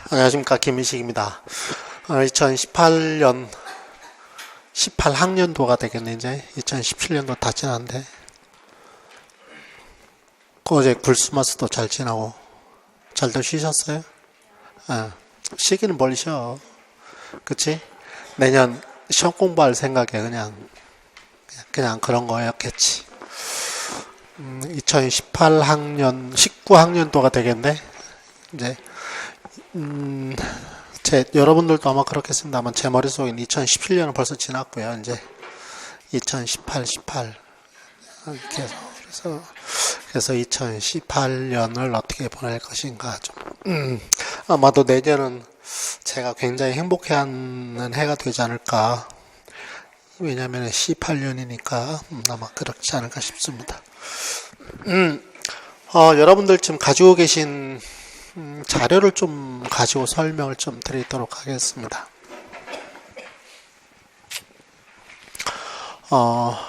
안녕하십니까, 김민식입니다. 2018년 18학년도가 되겠네. 이제 2017년도 다 지났는데 어제 불스마스도 잘 지나고 잘들 쉬셨어요? 쉬기는 뭘 쉬어, 그치? 내년 시험 공부할 생각에 그냥 그런 거였겠지. 2018학년 19학년도가 되겠네. 이제 여러분들도 아마 그렇겠습니다만 제 머릿속엔 2017년은 벌써 지났고요. 이제 2018 그래서 2018년을 어떻게 보낼 것인가 좀 아마도 내년은 제가 굉장히 행복해하는 해가 되지 않을까. 왜냐하면 18년이니까 아마 그렇지 않을까 싶습니다. 여러분들 지금 가지고 계신 자료를 좀 가지고 설명을 좀 드리도록 하겠습니다.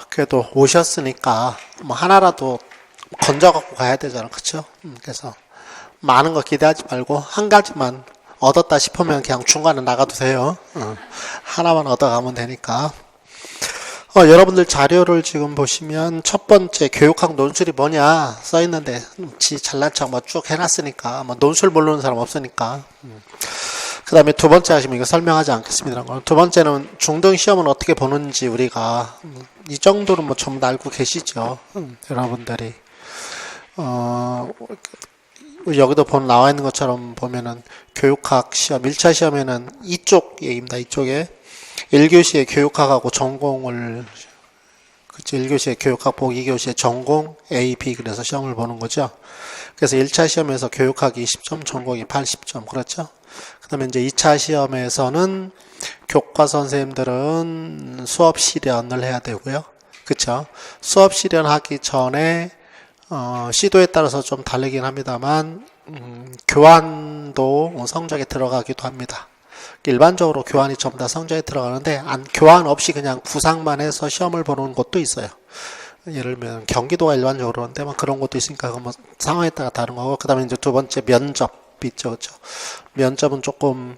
그래도 오셨으니까 뭐 하나라도 건져 갖고 가야 되잖아, 그쵸? 그래서 많은 거 기대하지 말고 한 가지만 얻었다 싶으면 그냥 중간에 나가도 돼요. 하나만 얻어가면 되니까. 여러분들 자료를 지금 보시면 첫 번째 교육학 논술이 뭐냐 써 있는데 지 잘난 척 뭐 쭉 해놨으니까 뭐 논술 모르는 사람 없으니까. 그 다음에 두 번째 하시면 이거 설명하지 않겠습니다. 두 번째는 중등 시험은 어떻게 보는지 우리가 이 정도는 뭐 전부 다 알고 계시죠, 여러분들이. 여기도 나와 있는 것처럼 보면은 교육학 시험 1차 시험에는 이쪽 얘기입니다. 이쪽에 1교시에 교육학하고 전공을, 그치, 1교시에 교육학복, 2교시에 전공 A, B, 그래서 시험을 보는 거죠. 그래서 1차 시험에서 교육학이 20점, 전공이 80점, 그렇죠? 그 다음에 이제 2차 시험에서는 교과 선생님들은 수업 실연을 해야 되고요. 그쵸? 수업 실연하기 전에, 시도에 따라서 좀 다르긴 합니다만, 교환도 성적에 들어가기도 합니다. 일반적으로 교환이 전부 다 성적에 들어가는데 교환 없이 그냥 구상만 해서 시험을 보는 곳도 있어요. 예를 들면 경기도가 일반적으로 그런데 뭐 그런 것도 있으니까 뭐 상황에 따라 다른 거고. 그 다음에 이제 두 번째 면접 있죠, 그렇죠? 면접은 조금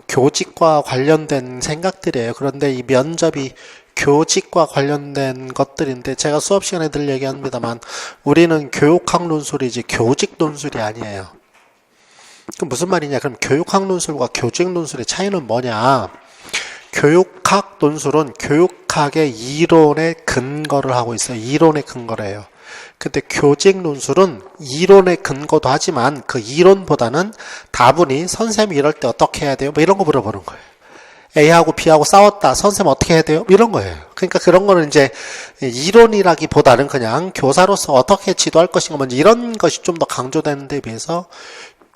교직과 관련된 생각들이에요. 그런데 이 면접이 교직과 관련된 것들인데 제가 수업 시간에 늘 얘기합니다만 우리는 교육학 논술이지 교직 논술이 아니에요. 그럼 무슨 말이냐? 그럼 교육학 논술과 교직 논술의 차이는 뭐냐? 교육학 논술은 교육학의 이론에 근거를 하고 있어요. 이론에 근거를 해요. 근데 교직 논술은 이론에 근거도 하지만 그 이론보다는 다분히 선생님이 이럴 때 어떻게 해야 돼요? 뭐 이런 거 물어보는 거예요. A하고 B하고 싸웠다. 선생님 어떻게 해야 돼요? 이런 거예요. 그러니까 그런 거는 이제 이론이라기보다는 그냥 교사로서 어떻게 지도할 것인가, 먼저 이런 것이 좀 더 강조되는 데 비해서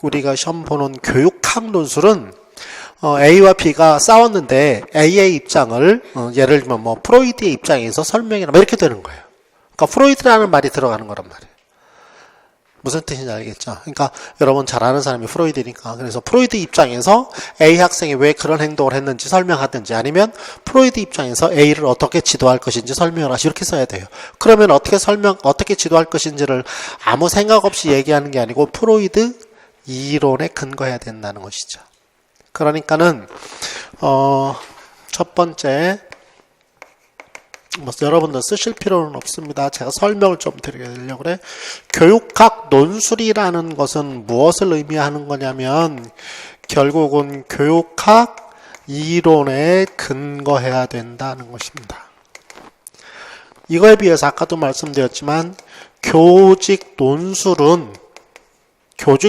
우리가 시험 보는 교육학 논술은 A와 B가 싸웠는데 A의 입장을 예를 들면 뭐 프로이드의 입장에서 설명이나 뭐 이렇게 되는 거예요. 그러니까 프로이드라는 말이 들어가는 거란 말이에요. 무슨 뜻인지 알겠죠? 그러니까 여러분 잘 아는 사람이 프로이드니까. 그래서 프로이드 입장에서 A 학생이 왜 그런 행동을 했는지 설명하든지, 아니면 프로이드 입장에서 A를 어떻게 지도할 것인지 설명을 하시, 이렇게 써야 돼요. 그러면 어떻게 지도할 것인지를 아무 생각 없이 얘기하는 게 아니고 프로이드 이론에 근거해야 된다는 것이죠. 그러니까는 첫 번째 뭐 여러분들 쓰실 필요는 없습니다. 제가 설명을 좀 드리려고 그래. 교육학 논술이라는 것은 무엇을 의미하는 거냐면 결국은 교육학 이론에 근거해야 된다는 것입니다. 이거에 비해서 아까도 말씀드렸지만 교직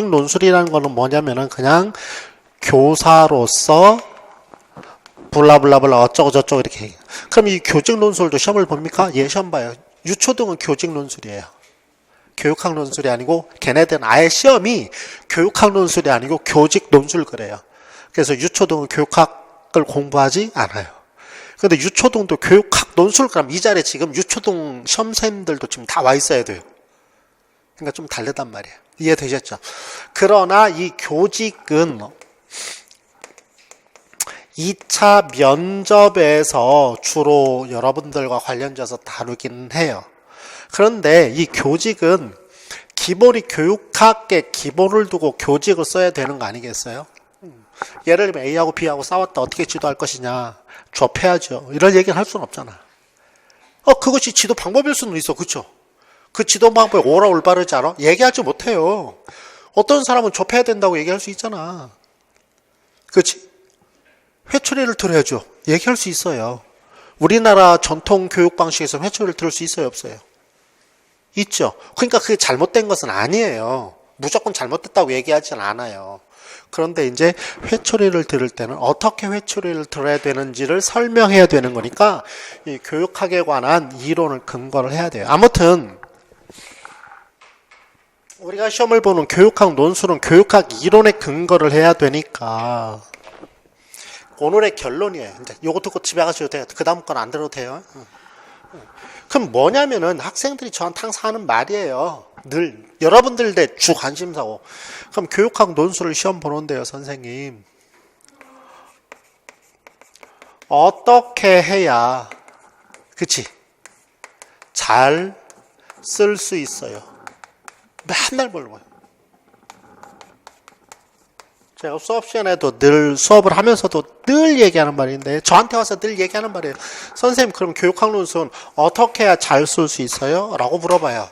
논술이라는 거는 뭐냐면은 그냥 교사로서 블라블라블라 어쩌고 저쩌고 이렇게. 그럼 이 교직 논술도 시험을 봅니까? 예, 시험 봐요. 유초등은 교직 논술이에요. 교육학 논술이 아니고 걔네들은 아예 시험이 교육학 논술이 아니고 교직 논술 그래요. 그래서 유초등은 교육학을 공부하지 않아요. 근데 유초등도 교육학 논술, 그럼 이 자리에 지금 유초등 시험생들도 지금 다 와 있어야 돼요. 그러니까 좀 다르단 말이에요. 이해되셨죠? 그러나 이 교직은 2차 면접에서 주로 여러분들과 관련돼서 다루긴 해요. 그런데 이 교직은 기본이 교육학의 기본을 두고 교직을 써야 되는 거 아니겠어요? 예를 들면 A하고 B하고 싸웠다. 어떻게 지도할 것이냐. 좁혀야죠. 이런 얘기를 할 수는 없잖아. 그것이 지도 방법일 수는 있어. 그쵸? 그 지도 방법이 옳아 올바르지 않아? 얘기하지 못해요. 어떤 사람은 좁혀야 된다고 얘기할 수 있잖아. 그렇지? 회초리를 들어야죠. 얘기할 수 있어요. 우리나라 전통 교육 방식에서 회초리를 들을 수 있어요, 없어요? 있죠. 그러니까 그게 잘못된 것은 아니에요. 무조건 잘못됐다고 얘기하진 않아요. 그런데 이제 회초리를 들을 때는 어떻게 회초리를 들어야 되는지를 설명해야 되는 거니까 이 교육학에 관한 이론을 근거를 해야 돼요. 아무튼 우리가 시험을 보는 교육학 논술은 교육학 이론에 근거를 해야 되니까 오늘의 결론이에요. 이제 요거 듣고 집에 가셔도 돼요. 그 다음 건 안 들어도 돼요. 그럼 뭐냐면은 학생들이 저한테 항상 하는 말이에요. 늘 여러분들의 주 관심사고. 그럼 교육학 논술을 시험 보는데요, 선생님. 어떻게 해야 그치? 잘 쓸 수 있어요. 맨날 물어봐요. 제가 수업 시간에도 늘 수업을 하면서도 늘 얘기하는 말인데 저한테 와서 늘 얘기하는 말이에요. 선생님 그럼 교육학 논술은 어떻게 해야 잘 쓸 수 있어요? 라고 물어봐요.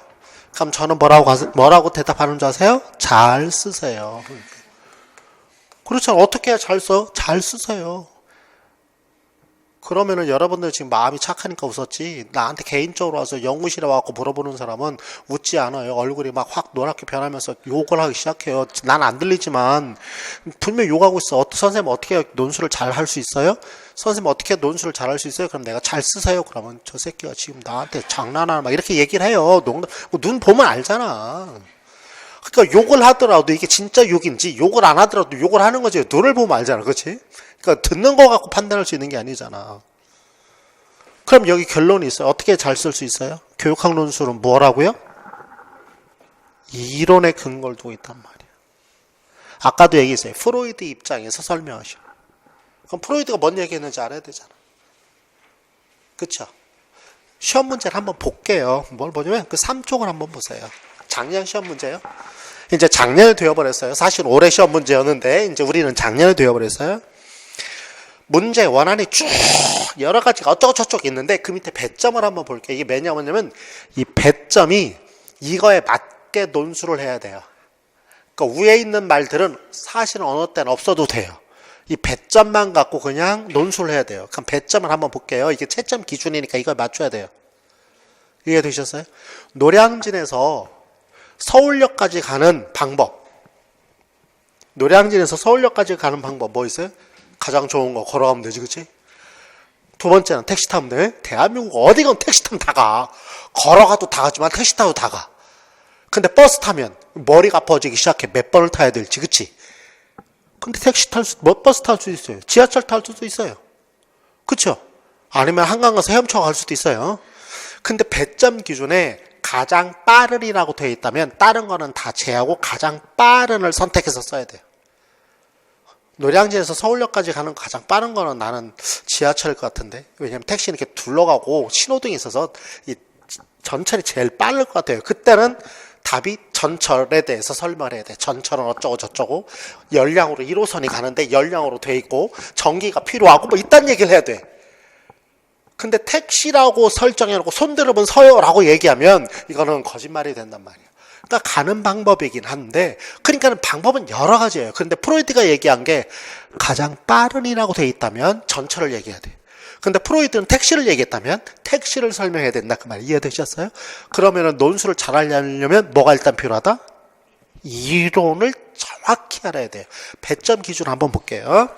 그럼 저는 뭐라고 대답하는 줄 아세요? 잘 쓰세요. 그렇죠. 어떻게 해야 잘 써? 잘 쓰세요. 그러면은 여러분들 지금 마음이 착하니까 웃었지 나한테 개인적으로 와서 연구실에 와서 물어보는 사람은 웃지 않아요. 얼굴이 막 확 노랗게 변하면서 욕을 하기 시작해요. 난 안 들리지만 분명히 욕하고 있어. 선생님 어떻게 논술을 잘 할 수 있어요? 선생님 어떻게 논술을 잘 할 수 있어요? 그럼 내가 잘 쓰세요. 그러면 저 새끼가 지금 나한테 장난하나 막 이렇게 얘기를 해요. 눈 보면 알잖아. 그러니까 욕을 하더라도 이게 진짜 욕인지 욕을 안 하더라도 욕을 하는 거지. 눈을 보면 알잖아. 그렇지? 그러니까 듣는 거 갖고 판단할 수 있는 게 아니잖아. 그럼 여기 결론이 있어요. 어떻게 잘 쓸 수 있어요? 교육학 논술은 뭐라고요? 이론의 근거를 두고 있단 말이야. 아까도 얘기했어요. 프로이드 입장에서 설명하셔. 그럼 프로이드가 뭔 얘기했는지 알아야 되잖아. 그쵸? 시험 문제를 한번 볼게요. 뭘 보냐면 그 3쪽을 한번 보세요. 작년 시험 문제요. 이제 작년에 되어버렸어요. 사실 올해 시험 문제였는데 이제 우리는 작년에 되어버렸어요. 문제 원안이 쭉 여러 가지가 어쩌고저쩌고 있는데 그 밑에 배점을 한번 볼게요. 이게 뭐냐면 이 배점이 이거에 맞게 논술을 해야 돼요. 그러니까 위에 있는 말들은 사실은 어느 때는 없어도 돼요. 이 배점만 갖고 그냥 논술을 해야 돼요. 그럼 배점을 한번 볼게요. 이게 채점 기준이니까 이걸 맞춰야 돼요. 이해되셨어요? 노량진에서 서울역까지 가는 방법. 노량진에서 서울역까지 가는 방법 뭐 있어요? 가장 좋은 거 걸어가면 되지, 그치? 두 번째는 택시 타면 돼. 대한민국 어디 가면 택시 타면 다 가. 걸어가도 다 가지만 택시 타도 다 가. 근데 버스 타면 머리가 아파지기 시작해. 몇 번을 타야 될지, 그치? 근데 버스 탈 수도 있어요. 지하철 탈 수도 있어요. 그쵸? 아니면 한강 가서 헤엄쳐 갈 수도 있어요. 근데 배점 기준에 가장 빠른이라고 되어 있다면 다른 거는 다 제하고 가장 빠른을 선택해서 써야 돼요. 노량진에서 서울역까지 가는 가장 빠른 거는 나는 지하철일 것 같은데. 왜냐면 택시는 이렇게 둘러가고 신호등이 있어서 이 전철이 제일 빠를 것 같아요. 그때는 답이 전철에 대해서 설명을 해야 돼. 전철은 어쩌고 저쩌고 열량으로 1호선이 가는데 열량으로 돼 있고 전기가 필요하고 뭐 이딴 얘기를 해야 돼. 근데 택시라고 설정해놓고 손 들으면 서요라고 얘기하면 이거는 거짓말이 된단 말이에요. 그러니까 가는 방법이긴 한데 그러니까는 방법은 여러 가지예요. 그런데 프로이드가 얘기한 게 가장 빠른이라고 돼 있다면 전철을 얘기해야 돼요. 근데 프로이드는 택시를 얘기했다면 택시를 설명해야 된다 그 말 이해되셨어요? 그러면은 논술을 잘 하려면 뭐가 일단 필요하다? 이론을 정확히 알아야 돼요. 배점 기준 한번 볼게요.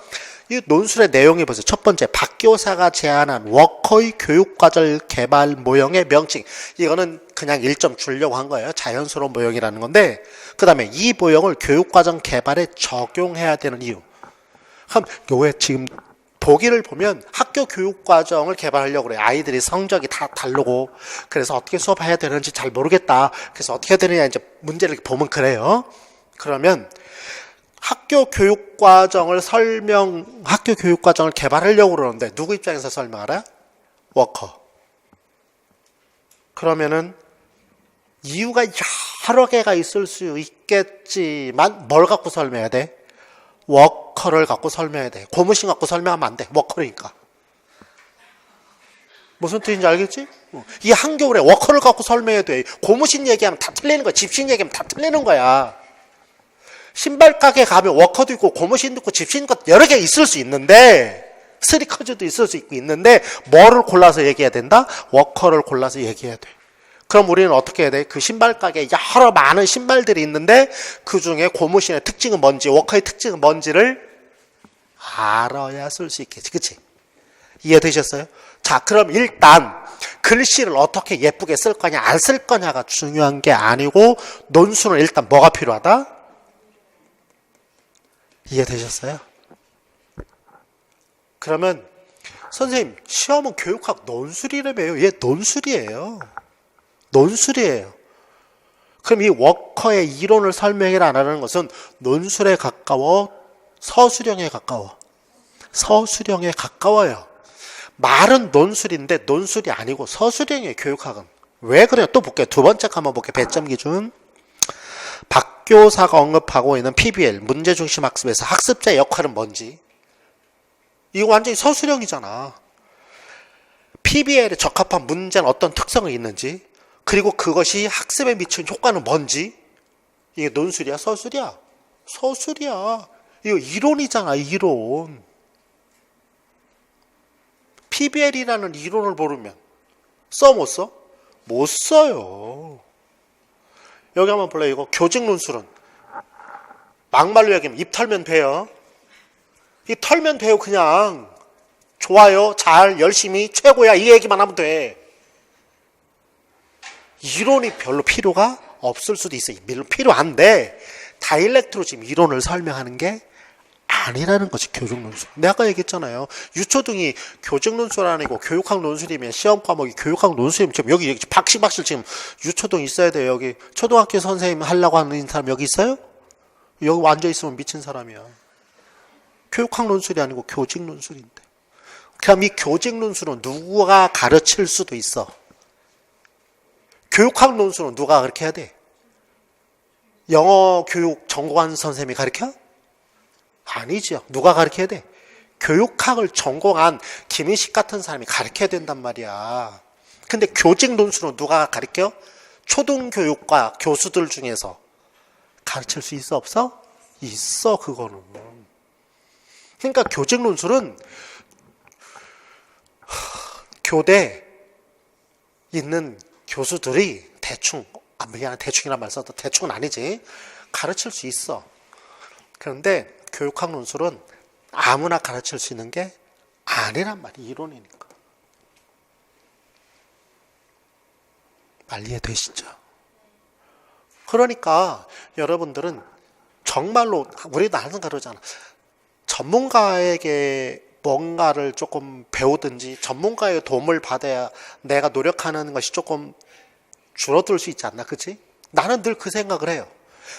이 논술의 내용이 보세요. 첫 번째, 박교사가 제안한 워커의 교육과정 개발 모형의 명칭. 이거는 그냥 1점 주려고 한 거예요. 자연스러운 모형이라는 건데 그 다음에 이 모형을 교육과정 개발에 적용해야 되는 이유. 그럼 요에 지금 보기를 보면 학교 교육과정을 개발하려고 그래요. 아이들이 성적이 다 다르고 그래서 어떻게 수업해야 되는지 잘 모르겠다. 그래서 어떻게 해야 되느냐 이제 문제를 보면 그래요. 그러면 학교 교육과정을 개발하려고 그러는데 누구 입장에서 설명하라? 워커. 그러면은 이유가 여러 개가 있을 수 있겠지만 뭘 갖고 설명해야 돼? 워커를 갖고 설명해야 돼. 고무신 갖고 설명하면 안 돼. 워커니까. 무슨 뜻인지 알겠지? 이 한겨울에 워커를 갖고 설명해야 돼. 고무신 얘기하면 다 틀리는 거야. 집신 얘기하면 다 틀리는 거야. 신발 가게 가면 워커도 있고 고무신도 있고 집신도 있고 여러 개 있을 수 있는데 스니커즈도 있을 수 있고 있는데 뭐를 골라서 얘기해야 된다? 워커를 골라서 얘기해야 돼. 그럼 우리는 어떻게 해야 돼? 그 신발 가게에 여러 많은 신발들이 있는데 그 중에 고무신의 특징은 뭔지 워커의 특징은 뭔지를 알아야 쓸 수 있겠지. 그치? 이해되셨어요? 자, 그럼 일단 글씨를 어떻게 예쁘게 쓸 거냐 안 쓸 거냐가 중요한 게 아니고 논술은 일단 뭐가 필요하다? 이해되셨어요? 그러면 선생님 시험은 교육학 논술이라며요. 얘 논술이에요. 논술이에요. 그럼 이 워커의 이론을 설명이라는 것은 논술에 가까워 서술형에 가까워. 서술형에 가까워요. 말은 논술인데 논술이 아니고 서술형이에요. 교육학은. 왜 그래요? 또 볼게요. 두 번째 한번 볼게요. 배점 기준. 박 교사가 언급하고 있는 PBL 문제중심 학습에서 학습자의 역할은 뭔지. 이거 완전히 서술형이잖아. PBL에 적합한 문제는 어떤 특성이 있는지, 그리고 그것이 학습에 미치는 효과는 뭔지. 이게 논술이야? 서술이야? 서술이야. 이거 이론이잖아. 이론. PBL이라는 이론을 모르면 써 못 써? 못 써요. 여기 한번 볼래요? 이거 교직 논술은 막말로 얘기하면 입 털면 돼요. 이 털면 돼요. 그냥 좋아요, 잘, 열심히, 최고야 이 얘기만 하면 돼. 이론이 별로 필요가 없을 수도 있어요. 별로 필요한데 다이렉트로 지금 이론을 설명하는 게 아니라는 것이 교직 논술. 내가 아까 얘기했잖아요. 유초등이 교직 논술 아니고 교육학 논술이면 시험 과목이 교육학 논술이면 지금 여기 박시박실 지금 유초등 있어야 돼요. 여기 초등학교 선생님 하려고 하는 사람 여기 있어요? 여기 앉아 있으면 미친 사람이야. 교육학 논술이 아니고 교직 논술인데. 그럼 이 교직 논술은 누가 가르칠 수도 있어. 교육학 논술은 누가 그렇게 해야 돼? 영어 교육 전공한 선생님이 가르쳐? 아니죠. 누가 가르쳐야 돼? 교육학을 전공한 김인식 같은 사람이 가르쳐야 된단 말이야. 근데 교직 논술은 누가 가르쳐? 초등교육과 교수들 중에서 가르칠 수 있어 없어? 있어. 그거는. 그러니까 교직 논술은 교대에 있는 교수들이 대충, 미안해 대충이란 말 써도 대충은 아니지, 가르칠 수 있어. 그런데 교육학 논술은 아무나 가르칠 수 있는 게 아니란 말이야. 이론이니까. 말 이해되시죠? 그러니까 여러분들은 정말로 우리도 항상 그러잖아. 전문가에게 뭔가를 조금 배우든지 전문가의 도움을 받아야 내가 노력하는 것이 조금 줄어들 수 있지 않나? 그치? 나는 늘 그 생각을 해요.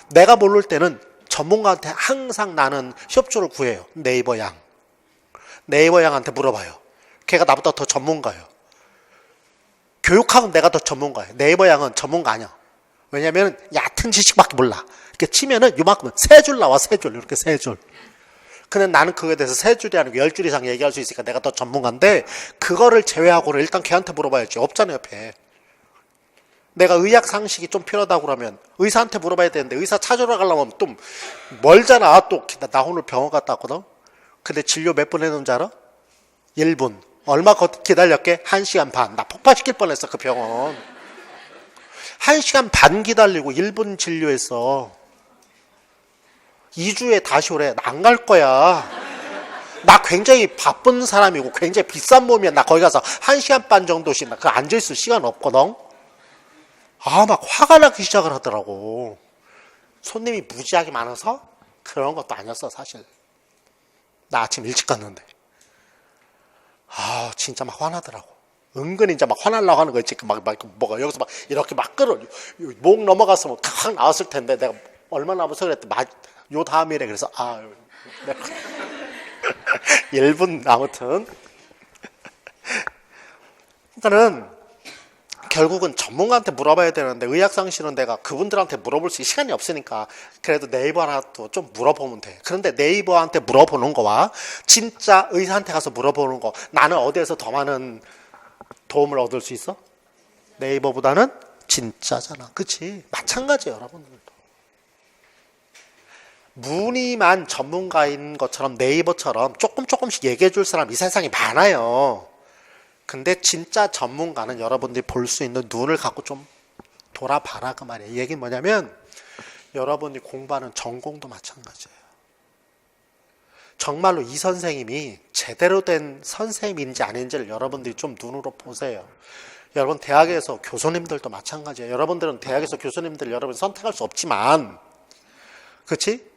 내가 모를 때는 전문가한테 항상 나는 협조를 구해요. 네이버 양한테 물어봐요. 걔가 나보다 더 전문가예요. 교육학은 내가 더 전문가예요. 네이버 양은 전문가 아니야. 왜냐면 얕은 지식밖에 몰라. 이렇게 치면은 요만큼 세 줄 나와. 세 줄. 이렇게 세 줄. 근데 나는 그거에 대해서 세 줄이 아니고 10줄 이상 얘기할 수 있으니까 내가 더 전문가인데, 그거를 제외하고는 일단 걔한테 물어봐야지. 없잖아요, 옆에. 내가 의학 상식이 좀 필요하다고 그러면 의사한테 물어봐야 되는데, 의사 찾으러 가려면 또 멀잖아. 또 나 오늘 병원 갔다 왔거든. 근데 진료 몇 분 했는지 알아? 1분. 얼마 기다렸게? 1시간 반. 나 폭파시킬 뻔했어, 그 병원. 1시간 반 기다리고 1분 진료했어. 2주에 다시 오래. 나 안 갈 거야. 나 굉장히 바쁜 사람이고 굉장히 비싼 몸이야. 나 거기 가서 1시간 반 정도씩 나 그 앉아있을 시간 없거든. 막 화가 나기 시작을 하더라고. 손님이 무지하게 많아서? 그런 것도 아니었어, 사실. 나 아침 일찍 갔는데. 진짜 막 화나더라고. 은근히 이제 막 화나려고 하는 거 있지. 뭐가 여기서 막 이렇게 막 목 넘어갔으면 확 나왔을 텐데, 내가 얼마나 무서 그랬대. 요 다음이래. 그래서, 1분, 아무튼. 그러니까는, 결국은 전문가한테 물어봐야 되는데 의학상실은 내가 그분들한테 물어볼 수 있는 시간이 없으니까 그래도 네이버라도 좀 물어보면 돼. 그런데 네이버한테 물어보는 거와 진짜 의사한테 가서 물어보는 거, 나는 어디에서 더 많은 도움을 얻을 수 있어? 네이버보다는 진짜잖아. 그치? 마찬가지예요, 여러분들도. 무늬만 전문가인 것처럼 네이버처럼 조금씩 얘기해 줄 사람 이 세상에 많아요. 근데 진짜 전문가는 여러분들이 볼 수 있는 눈을 갖고 좀 돌아봐라 그 말이에요. 이 얘기는 뭐냐면 여러분이 공부하는 전공도 마찬가지예요. 정말로 이 선생님이 제대로 된 선생님인지 아닌지를 여러분들이 좀 눈으로 보세요. 여러분 대학에서 교수님들도 마찬가지예요. 여러분들은 대학에서 교수님들 여러분 선택할 수 없지만, 그렇지?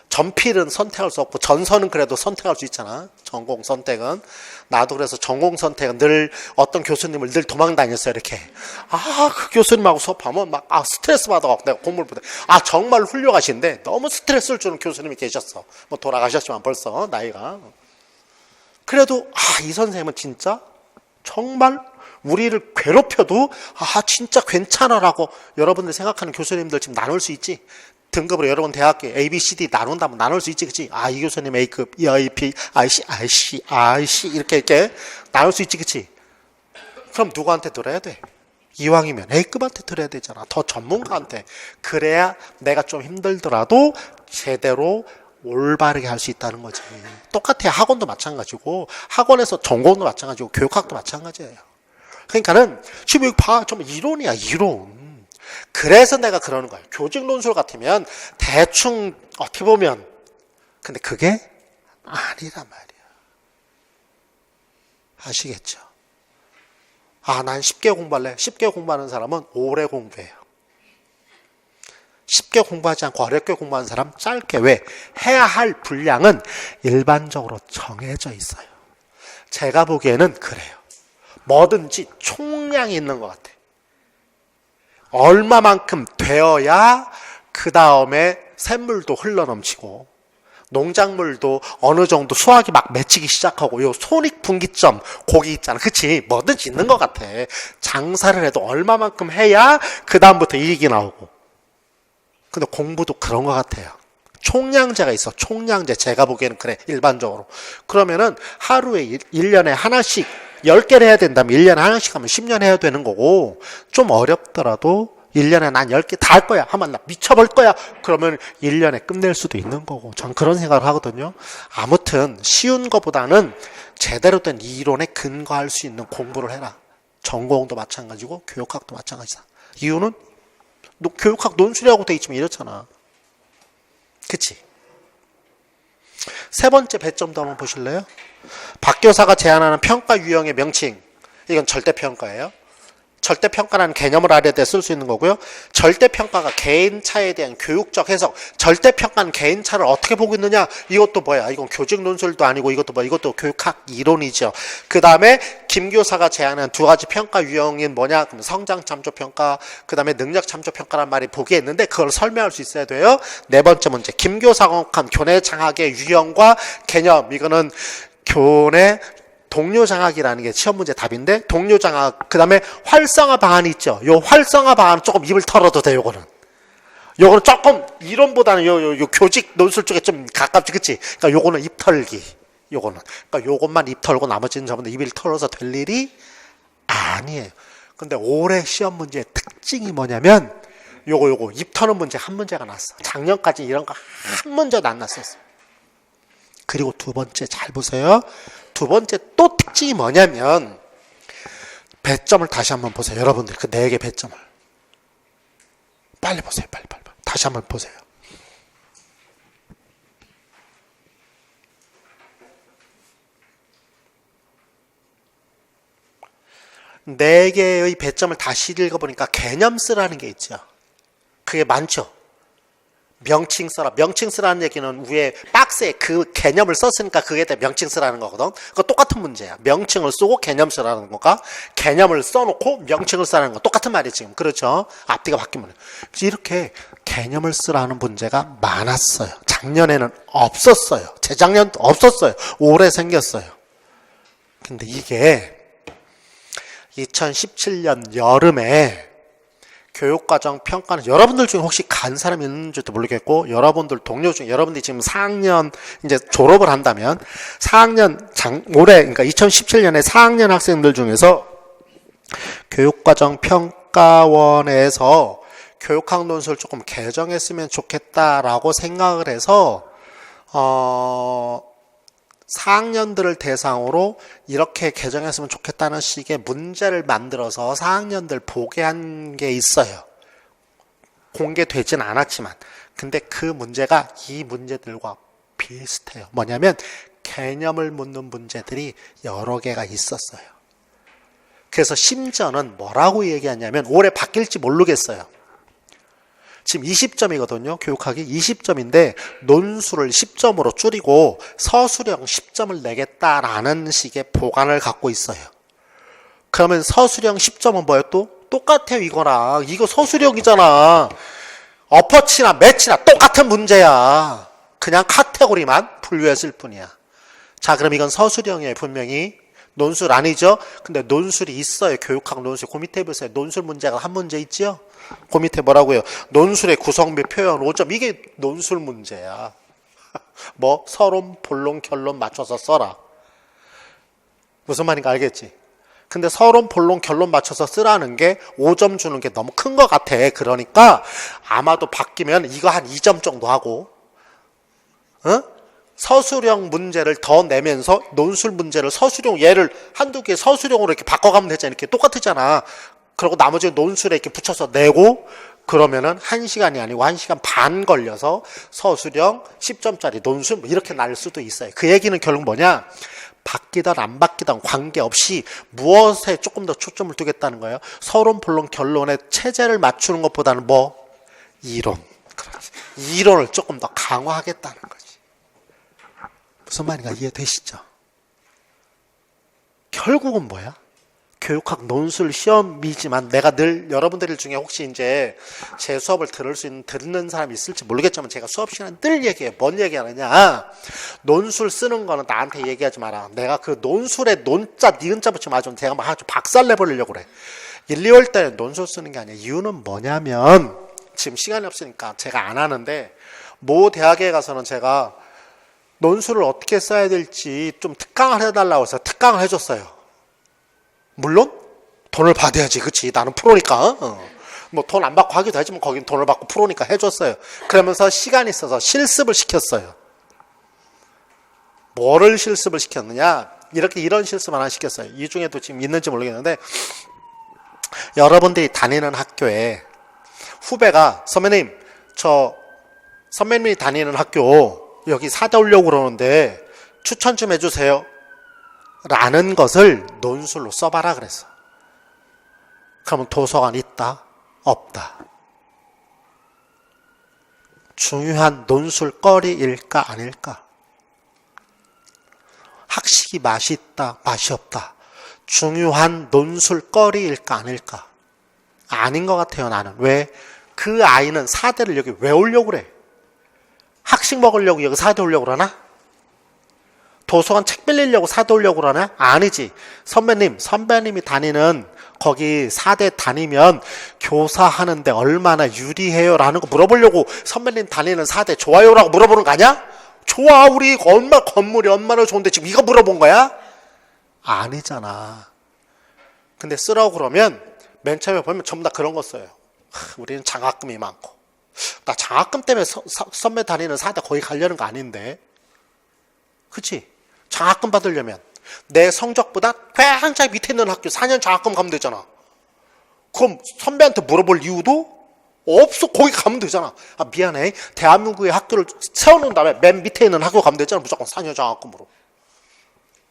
전필은 선택할 수 없고 전선은 그래도 선택할 수 있잖아. 전공 선택은. 나도 그래서 전공 선택은 늘 어떤 교수님을 늘 도망 다녔어요. 이렇게 그 교수님하고 수업하면 막 스트레스 받아갖고 내가 공부를 못해. 정말 훌륭하신데 너무 스트레스를 주는 교수님이 계셨어. 뭐 돌아가셨지만 벌써 나이가. 그래도 이 선생님은 진짜 정말 우리를 괴롭혀도 진짜 괜찮아라고 여러분들 생각하는 교수님들 지금 나눌 수 있지. 등급으로 여러분 대학교 A, B, C, D 나눈다면 나눌 수 있지, 그치? 이 교수님 A급, EIP, IC 이렇게 나눌 수 있지, 그치? 그럼 누구한테 들어야 돼? 이왕이면 A급한테 들어야 되잖아. 더 전문가한테. 그래야 내가 좀 힘들더라도 제대로 올바르게 할 수 있다는 거지. 똑같아. 학원도 마찬가지고, 학원에서 전공도 마찬가지고, 교육학도 마찬가지예요. 그러니까는 지금 여기 봐, 좀 이론이야, 이론. 그래서 내가 그러는 거예요. 교직 논술 같으면 대충 어떻게 보면, 근데 그게 아니란 말이야. 아시겠죠? 난 쉽게 공부할래. 쉽게 공부하는 사람은 오래 공부해요. 쉽게 공부하지 않고 어렵게 공부하는 사람 짧게. 왜? 해야 할 분량은 일반적으로 정해져 있어요. 제가 보기에는 그래요. 뭐든지 총량이 있는 것 같아. 얼마만큼 되어야 그 다음에 샘물도 흘러넘치고 농작물도 어느 정도 수확이 막 맺히기 시작하고 요 손익분기점 거기 있잖아. 그치? 뭐든지 있는 것 같아. 장사를 해도 얼마만큼 해야 그 다음부터 이익이 나오고. 근데 공부도 그런 것 같아요. 총량제가 있어. 총량제. 제가 보기에는 그래. 일반적으로. 그러면은 하루에 1년에 하나씩 10개를 해야 된다면 1년에 하나씩 하면 10년 해야 되는 거고, 좀 어렵더라도 1년에 난 10개 다 할 거야 하면 나 미쳐볼 거야. 그러면 1년에 끝낼 수도 있는 거고. 전 그런 생각을 하거든요. 아무튼 쉬운 것보다는 제대로 된 이론에 근거할 수 있는 공부를 해라. 전공도 마찬가지고 교육학도 마찬가지다. 이유는 교육학 논술이라고 돼 있지만 이렇잖아. 그치? 세 번째 배점도 한번 보실래요? 박 교사가 제안하는 평가 유형의 명칭. 이건 절대평가예요. 절대평가라는 개념을 알아야 돼 쓸 수 있는 거고요. 절대평가가 개인차에 대한 교육적 해석. 절대평가는 개인차를 어떻게 보고 있느냐. 이것도 뭐야? 이건 교직 논술도 아니고 이것도 뭐야? 이것도 교육학 이론이죠. 그 다음에 김 교사가 제안한 두 가지 평가 유형인 뭐냐? 그럼 성장참조평가, 그 다음에 능력참조평가란 말이 보기에 있는데 그걸 설명할 수 있어야 돼요. 네 번째 문제. 김 교사가 혹한 교내 장학의 유형과 개념. 이거는 교내 동료장학이라는 게 시험 문제 답인데, 동료장학, 그 다음에 활성화 방안이 있죠. 요 활성화 방안은 조금 입을 털어도 돼, 요거는. 요거는 조금, 이론보다는 요 교직 논술 쪽에 좀 가깝지, 그치? 그러니까 요거는 입 털기. 요거는. 그러니까 요것만 입 털고 나머지는 전부 다 입을 털어서 될 일이 아니에요. 근데 올해 시험 문제의 특징이 뭐냐면, 요거, 입 터는 문제 한 문제가 났어. 작년까지 이런 거 한 문제도 안 났었어. 그리고 두 번째 잘 보세요. 두 번째 또 특징이 뭐냐면 배점을 다시 한번 보세요. 여러분들 그 4개 배점을 빨리 보세요. 빨리 다시 한번 보세요. 네 개의 배점을 다시 읽어보니까 개념 쓰라는 게 있죠. 그게 많죠. 명칭 써라. 명칭 쓰라는 얘기는 위에 박스에 그 개념을 썼으니까 그게 다 명칭 쓰라는 거거든. 그거 똑같은 문제야. 명칭을 쓰고 개념 쓰라는 거가 개념을 써놓고 명칭을 쓰라는 거 똑같은 말이에요 지금. 그렇죠? 앞뒤가 바뀌면. 이렇게 개념을 쓰라는 문제가 많았어요. 작년에는 없었어요. 재작년도 없었어요. 올해 생겼어요. 근데 이게 2017년 여름에 교육과정 평가는 여러분들 중에 혹시 간 사람이 있는지도 모르겠고, 여러분들 동료 중에 여러분들이 지금 4학년 이제 졸업을 한다면 4학년 올해 그러니까 2017년에 4학년 학생들 중에서 교육과정 평가원에서 교육학 논술을 조금 개정했으면 좋겠다라고 생각을 해서 4학년들을 대상으로 이렇게 개정했으면 좋겠다는 식의 문제를 만들어서 4학년들 보게 한 게 있어요. 공개되진 않았지만. 근데 그 문제가 이 문제들과 비슷해요. 뭐냐면 개념을 묻는 문제들이 여러 개가 있었어요. 그래서 심지어는 뭐라고 얘기하냐면 올해 바뀔지 모르겠어요. 지금 20점이거든요. 교육학이 20점인데 논술을 10점으로 줄이고 서술형 10점을 내겠다라는 식의 보관을 갖고 있어요. 그러면 서술형 10점은 뭐예요? 또 똑같아요. 이거랑 이거 서술형이잖아. 어퍼치나 매치나 똑같은 문제야. 그냥 카테고리만 분류했을 뿐이야. 자, 그럼 이건 서술형이에요. 분명히 논술 아니죠? 근데 논술이 있어요. 교육학 논술. 그 밑에 보세요. 논술 문제가 한 문제 있죠? 그 밑에 뭐라고요? 논술의 구성 및 표현 5점. 이게 논술 문제야. 뭐 서론, 본론, 결론 맞춰서 써라. 무슨 말인가 알겠지? 근데 서론, 본론, 결론 맞춰서 쓰라는 게 5점 주는 게 너무 큰 것 같아. 그러니까 아마도 바뀌면 이거 한 2점 정도 하고 서술형 문제를 더 내면서 논술 문제를 서술형 얘를 한두 개 서술형으로 이렇게 바꿔가면 되잖아. 이렇게 똑같잖아. 그리고 나머지 논술에 이렇게 붙여서 내고 그러면은 1시간이 아니고 1시간 반 걸려서 서술형 10점짜리 논술 이렇게 날 수도 있어요. 그 얘기는 결국 뭐냐? 바뀌든 안 바뀌든 관계없이 무엇에 조금 더 초점을 두겠다는 거예요. 서론, 본론, 결론의 체제를 맞추는 것보다는 뭐? 이론. 그렇지. 이론을 조금 더 강화하겠다는 거지. 무슨 말인가 이해되시죠? 결국은 뭐야? 교육학 논술 시험이지만 내가 늘 여러분들 중에 혹시 이제 제 수업을 듣는 사람이 있을지 모르겠지만 제가 수업 시간에 늘 얘기해요. 뭔 얘기하느냐? 논술 쓰는 거는 나한테 얘기하지 마라. 내가 그 논술에 논자, 니은자 붙이면 아주 제가 막 아주 박살 내버리려고 그래. 1, 2월 때는 논술 쓰는 게 아니야. 이유는 뭐냐면 지금 시간이 없으니까 제가 안 하는데 모 대학에 가서는 제가 논술을 어떻게 써야 될지 좀 특강을 해달라고 해서 특강을 해줬어요. 물론 돈을 받아야지. 그치? 나는 프로니까. 뭐 돈 안 받고 하기도 하지만 거긴 돈을 받고 프로니까 해줬어요. 그러면서 시간이 있어서 실습을 시켰어요. 뭐를 실습을 시켰느냐? 이런 실습 하나 시켰어요. 이 중에도 지금 있는지 모르겠는데 여러분들이 다니는 학교에 후배가 선배님 저 선배님이 다니는 학교 여기 사다 오려고 그러는데 추천 좀 해주세요. 라는 것을 논술로 써봐라 그랬어. 그러면 도서관 있다? 없다. 중요한 논술거리일까 아닐까? 학식이 맛이 있다? 맛이 없다? 중요한 논술거리일까 아닐까? 아닌 것 같아요 나는. 왜? 그 아이는 4대를 여기 왜 오려고 그래? 학식 먹으려고 여기 4대 오려고 그러나? 도서관 책 빌리려고 4대 오려고 그러나? 아니지. 선배님이 다니는 거기 4대 다니면 교사하는데 얼마나 유리해요? 라는 거 물어보려고 선배님 다니는 4대 좋아요? 라고 물어보는 거 아니야? 좋아. 우리 건물이 얼마나 좋은데 지금 이거 물어본 거야? 아니잖아. 근데 쓰라고 그러면 맨 처음에 보면 전부 다 그런 거 써요. 우리는 장학금이 많고. 나 장학금 때문에 선배 다니는 4대 거기 가려는 거 아닌데. 그치? 장학금 받으려면 내 성적보다 굉장히 밑에 있는 학교 4년 장학금 가면 되잖아. 그럼 선배한테 물어볼 이유도 없어. 거기 가면 되잖아. 아 미안해. 대한민국의 학교를 세워놓은 다음에 맨 밑에 있는 학교 가면 되잖아. 무조건 4년 장학금으로.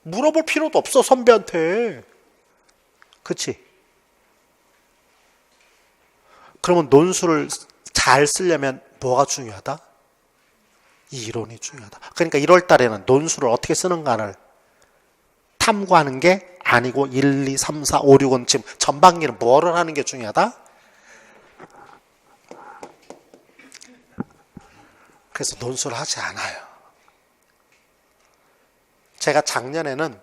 물어볼 필요도 없어 선배한테. 그치? 그러면 논술을 잘 쓰려면 뭐가 중요하다? 이론이 중요하다. 그러니까 1월 달에는 논술을 어떻게 쓰는가를 탐구하는 게 아니고 1, 2, 3, 4, 5, 6은 지금 전반기는 뭐를 하는 게 중요하다? 그래서 논술을 하지 않아요. 제가 작년에는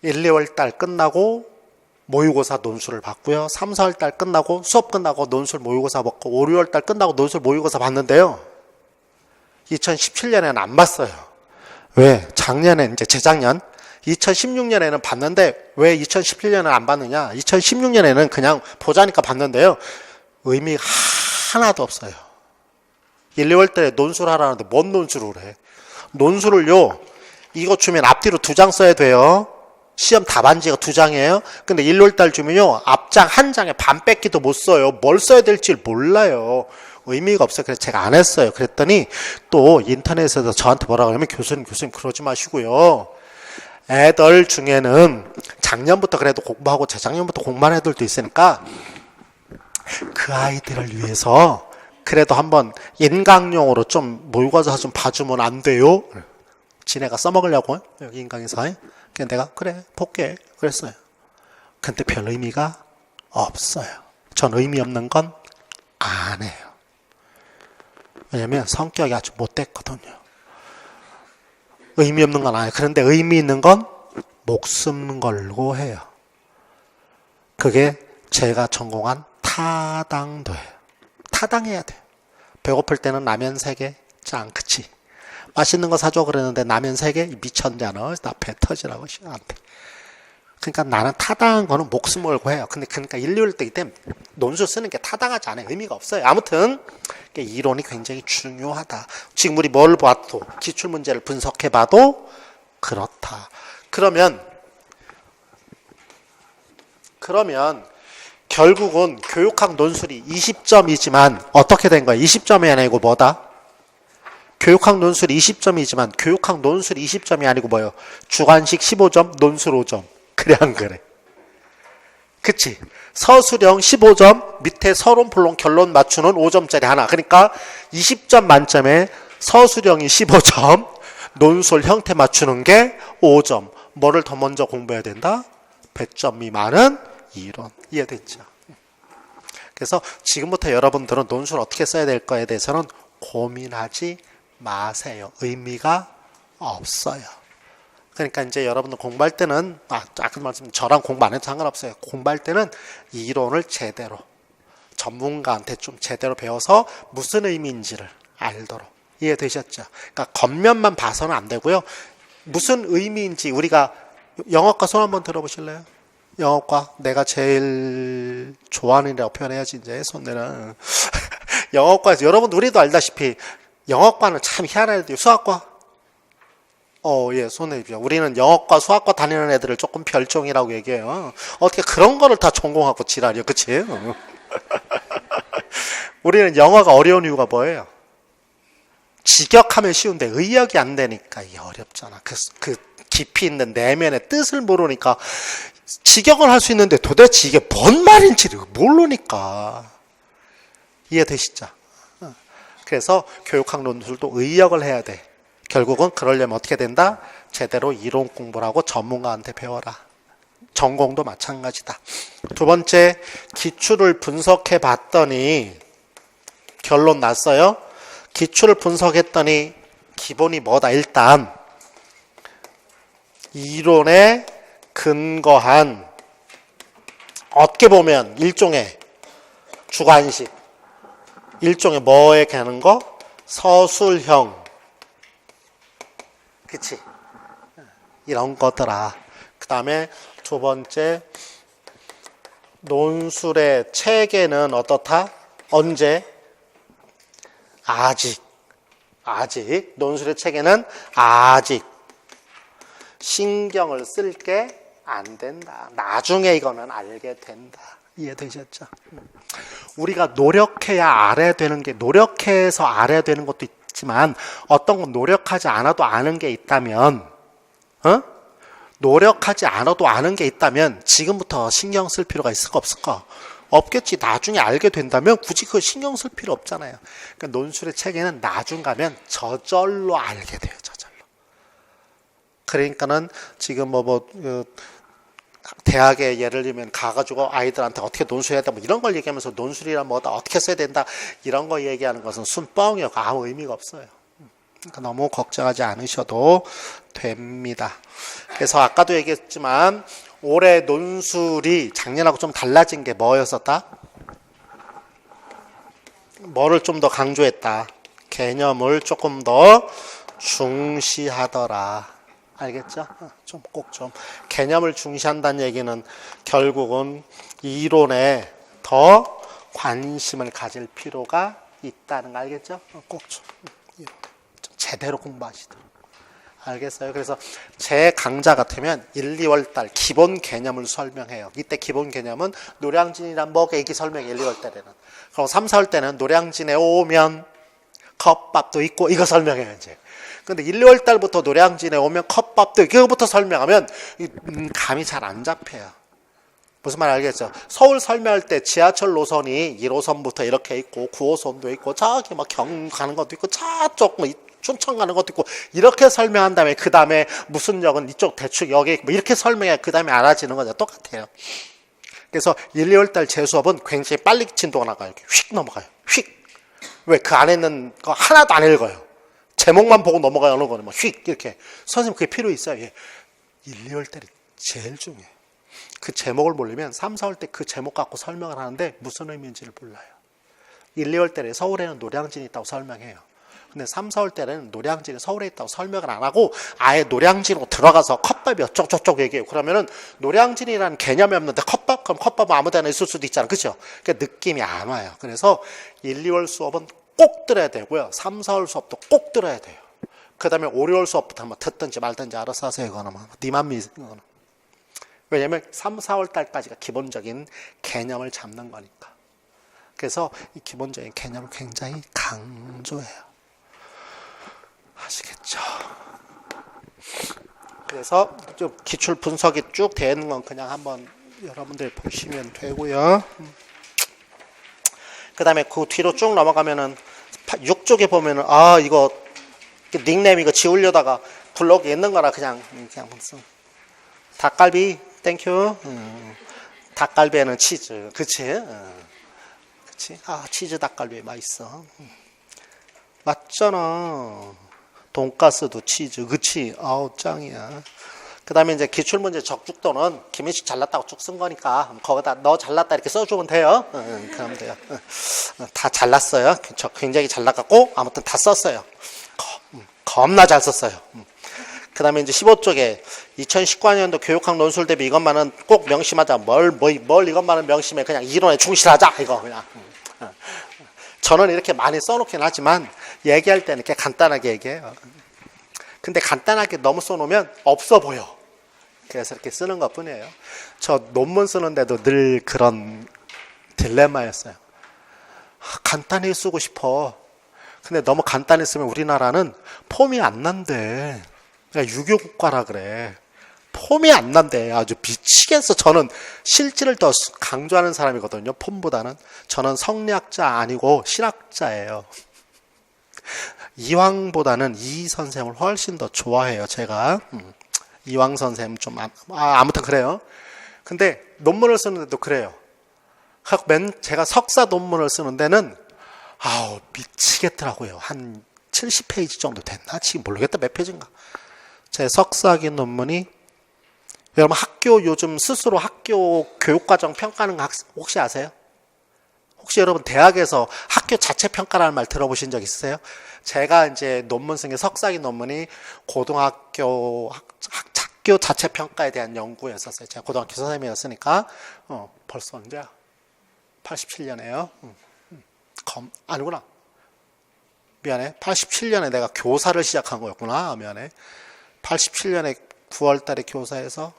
1, 2월 달 끝나고 모의고사 논술을 봤고요. 3, 4월달 끝나고 수업 끝나고 논술 모의고사 받고 5, 6월달 끝나고 논술 모의고사 봤는데요. 2017년에는 안 봤어요. 왜? 작년에 이제 재작년 2016년에는 봤는데 왜 2017년에는 안 봤느냐? 2016년에는 그냥 보자니까 봤는데요. 의미가 하나도 없어요. 1, 2월달에 논술하라는데 뭔 논술을 해? 논술을요. 이거 주면 앞뒤로 2장 써야 돼요. 시험 답안지가 2장이에요. 근데 1, 2월달 주면요. 앞장 1장에 반 뺏기도 못 써요. 뭘 써야 될지 몰라요. 의미가 없어요. 그래서 제가 안 했어요. 그랬더니 또 인터넷에서 저한테 뭐라 그러면 교수님 그러지 마시고요. 애들 중에는 작년부터 그래도 공부하고 재작년부터 공부한 애들도 있으니까 그 아이들을 위해서 그래도 한번 인강용으로 좀 모의고사 좀 봐주면 안 돼요? 지네가 써먹으려고 여기 인강에서. 그냥 내가 그래 볼게 그랬어요. 근데 별 의미가 없어요. 전 의미 없는 건 안 해요. 왜냐면 성격이 아주 못됐거든요. 의미 없는 건 아니에요. 그런데 의미 있는 건 목숨 걸고 해요. 그게 제가 전공한 타당도예요. 타당해야 돼요. 배고플 때는 라면 3개 짱 그치. 맛있는 거 사줘 그러는데 라면 3개 미쳤냐너 나 배 터지라고 안 돼. 그러니까 나는 타당한 거는 목숨 걸고 해요. 근데 그러니까 1, 2월 때 논술 쓰는 게 타당하지 않아요. 의미가 없어요. 아무튼 이론이 굉장히 중요하다. 지금 우리 뭘 봐도 기출문제를 분석해 봐도 그렇다. 그러면 결국은 교육학 논술이 20점이지만 어떻게 된 거야? 20점이 아니고 뭐다? 교육학 논술이 20점이지만 교육학 논술이 20점이 아니고 뭐예요? 주관식 15점, 논술 5점. 그래 안 그래? 그치? 서술형 15점, 밑에 서론, 본론, 결론 맞추는 5점짜리 하나. 그러니까 20점 만점에 서술형이 15점, 논술 형태 맞추는 게 5점. 뭐를 더 먼저 공부해야 된다? 100점 미만은 이론. 이해됐죠? 그래서 지금부터 여러분들은 논술 어떻게 써야 될 거에 대해서는 고민하지 마세요. 의미가 없어요. 그러니까 이제 여러분들 공부할 때는 아까 말씀 저랑 공부 안 해도 상관없어요. 공부할 때는 이론을 제대로 전문가한테 좀 제대로 배워서 무슨 의미인지를 알도록. 이해되셨죠? 그러니까 겉면만 봐서는 안 되고요. 무슨 의미인지 우리가 영어과 손 한번 들어보실래요? 영어과 내가 제일 좋아하는 이라고 표현해야지 이제 손 내려. 영어과에서 여러분 우리도 알다시피 영어과는 참 희한한 애들이에요. 수학과 예, 손해입니다. 우리는 영어과, 수학과 다니는 애들을 조금 별종이라고 얘기해요. 어떻게 그런 거를 다 전공하고 지랄이요, 그치? 우리는 영어가 어려운 이유가 뭐예요? 직역하면 쉬운데 의역이 안 되니까 이게 어렵잖아. 그 깊이 있는 내면의 뜻을 모르니까 직역을 할 수 있는데 도대체 이게 뭔 말인지를 모르니까. 이해되시죠? 그래서 교육학 논술도 의역을 해야 돼. 결국은 그러려면 어떻게 된다? 제대로 이론 공부를 하고 전문가한테 배워라. 전공도 마찬가지다. 두 번째, 기출을 분석해 봤더니 결론 났어요. 기출을 분석했더니 기본이 뭐다? 일단 이론에 근거한 어떻게 보면 일종의 주관식, 일종의 뭐에 가는 거? 서술형, 그치? 이런 거더라. 그 다음에 두 번째, 논술의 체계는 어떻다? 언제? 아직. 논술의 체계는 아직 신경을 쓸 게 안 된다. 나중에 이거는 알게 된다. 이해되셨죠? 우리가 노력해야 알아야 되는 게, 노력해서 알아야 되는 것도 있지만 어떤 건 노력하지 않아도 아는 게 있다면, 노력하지 않아도 아는 게 있다면 지금부터 신경 쓸 필요가 있을까 없을까? 없겠지. 나중에 알게 된다면 굳이 그거 신경 쓸 필요 없잖아요. 그러니까 논술의 체계는 나중 가면 저절로 알게 돼요. 저절로. 그러니까는 지금 대학에 예를 들면 가가지고 아이들한테 어떻게 논술해야 된다 이런 걸 얘기하면서 논술이란 뭐다 어떻게 써야 된다 이런 거 얘기하는 것은 순뻥이요. 아무 의미가 없어요. 그러니까 너무 걱정하지 않으셔도 됩니다. 그래서 아까도 얘기했지만 올해 논술이 작년하고 좀 달라진 게 뭐였었다? 뭐를 좀 더 강조했다? 개념을 조금 더 중시하더라. 알겠죠? 좀 꼭 좀 개념을 중시한다는 얘기는 결국은 이론에 더 관심을 가질 필요가 있다는 거 알겠죠? 꼭 좀 제대로 공부하시도록. 알겠어요? 그래서 제 강좌 같으면 1, 2월 달 기본 개념을 설명해요. 이때 기본 개념은 노량진이란 뭐가 이렇게 설명해 1, 2월 달에는. 그럼 3, 4월 때는 노량진에 오면 컵밥도 있고 이거 설명해요 이제. 근데 1, 2월 달부터 노량진에 오면 컵밥도 이거부터 설명하면 감이 잘 안 잡혀요. 무슨 말 알겠죠? 서울 설명할 때 지하철 노선이 1호선부터 이렇게 있고 9호선도 있고 저기 막 경 가는 것도 있고 저쪽 뭐 춘천 가는 것도 있고 이렇게 설명한 다음에 그 다음에 무슨 역은 이쪽 대충 여기 뭐 이렇게 설명해야 그 다음에 알아지는 거죠. 똑같아요. 그래서 1, 2월 달 제 수업은 굉장히 빨리 진도가 나가요. 휙 넘어가요. 휙. 왜? 그 안에 있는 거 하나도 안 읽어요. 제목만 보고 넘어가는 거는 뭐 휙 이렇게. 선생님 그게 필요 있어요. 예. 1, 2월 달이 제일 중요해요. 그 제목을 모르면 3, 4월 때 그 제목 갖고 설명을 하는데 무슨 의미인지를 몰라요. 1, 2월 달에 서울에는 노량진이 있다고 설명해요. 근데 3, 4월 때는 노량진이 서울에 있다고 설명을 안 하고 아예 노량진으로 들어가서 컵밥이 어쩌고 저쩌고 얘기해요. 그러면은 노량진이라는 개념이 없는데 컵밥? 그럼 컵밥은 아무 데나 있을 수도 있잖아. 그죠? 그러니까 느낌이 안 와요. 그래서 1, 2월 수업은 꼭 들어야 되고요. 3, 4월 수업도 꼭 들어야 돼요. 그 다음에 5, 6월 수업부터 한번 듣든지 말든지 알아서 하세요. 이거는 뭐. 니만 믿는 왜냐면 3, 4월 달까지가 기본적인 개념을 잡는 거니까. 그래서 이 기본적인 개념을 굉장히 강조해요. 아시겠죠? 그래서 좀 기출 분석이 쭉 되어 있는 건 그냥 한번 여러분들 보시면 되고요. 그 다음에 그 뒤로 쭉 넘어가면은 6쪽에 보면은 이거 닉네임 이거 지우려다가 블로그에 있는 거라 그냥 무슨 닭갈비 땡큐. 닭갈비에는 치즈 그치? 그치? 치즈 닭갈비 맛있어. 맞잖아. 돈가스도 치즈 그치? 짱이야. 그 다음에 이제 기출문제 적죽도는 김인식 잘났다고 쭉 쓴 거니까 거기다 너 잘났다 이렇게 써주면 돼요. 그러면 돼요. 다 잘났어요. 저 굉장히 잘 나갔고 아무튼 다 썼어요. 겁나 잘 썼어요. 그 다음에 이제 15쪽에 2019학년도 교육학 논술 대비 이것만은 꼭 명심하자. 뭘 이것만은 명심해. 그냥 이론에 충실하자. 이거 그냥. 저는 이렇게 많이 써놓긴 하지만 얘기할 때는 이렇게 간단하게 얘기해요. 근데 간단하게 너무 써놓으면 없어 보여. 그래서 이렇게 쓰는 것 뿐이에요. 저 논문 쓰는데도 늘 그런 딜레마였어요. 간단히 쓰고 싶어. 근데 너무 간단히 쓰면 우리나라는 폼이 안 난대. 그러니까 유교 국가라 그래. 폼이 안 난대. 아주 미치겠어. 저는 실질을 더 강조하는 사람이거든요. 폼보다는. 저는 성리학자 아니고 신학자예요. 이황보다는 이 선생을 훨씬 더 좋아해요. 제가. 이황 선생님 좀 아무튼 그래요. 근데 논문을 쓰는데도 그래요. 제가 석사 논문을 쓰는 데는 미치겠더라고요. 한 70페이지 정도 됐나? 지금 모르겠다. 몇 페이지인가. 제 석사기 논문이 여러분 요즘 스스로 학교 교육과정 평가하는 거 혹시 아세요? 혹시 여러분 대학에서 학교 자체 평가라는 말 들어보신 적 있으세요? 제가 이제 논문 쓴 게 석사기 논문이 고등학교 학교 자체 평가에 대한 연구였었어요. 제가 고등학교 선생님이었으니까 벌써 언제야? 87년에요. 아니구나. 미안해. 87년에 내가 교사를 시작한 거였구나. 미안해. 87년에 9월 달에 교사해서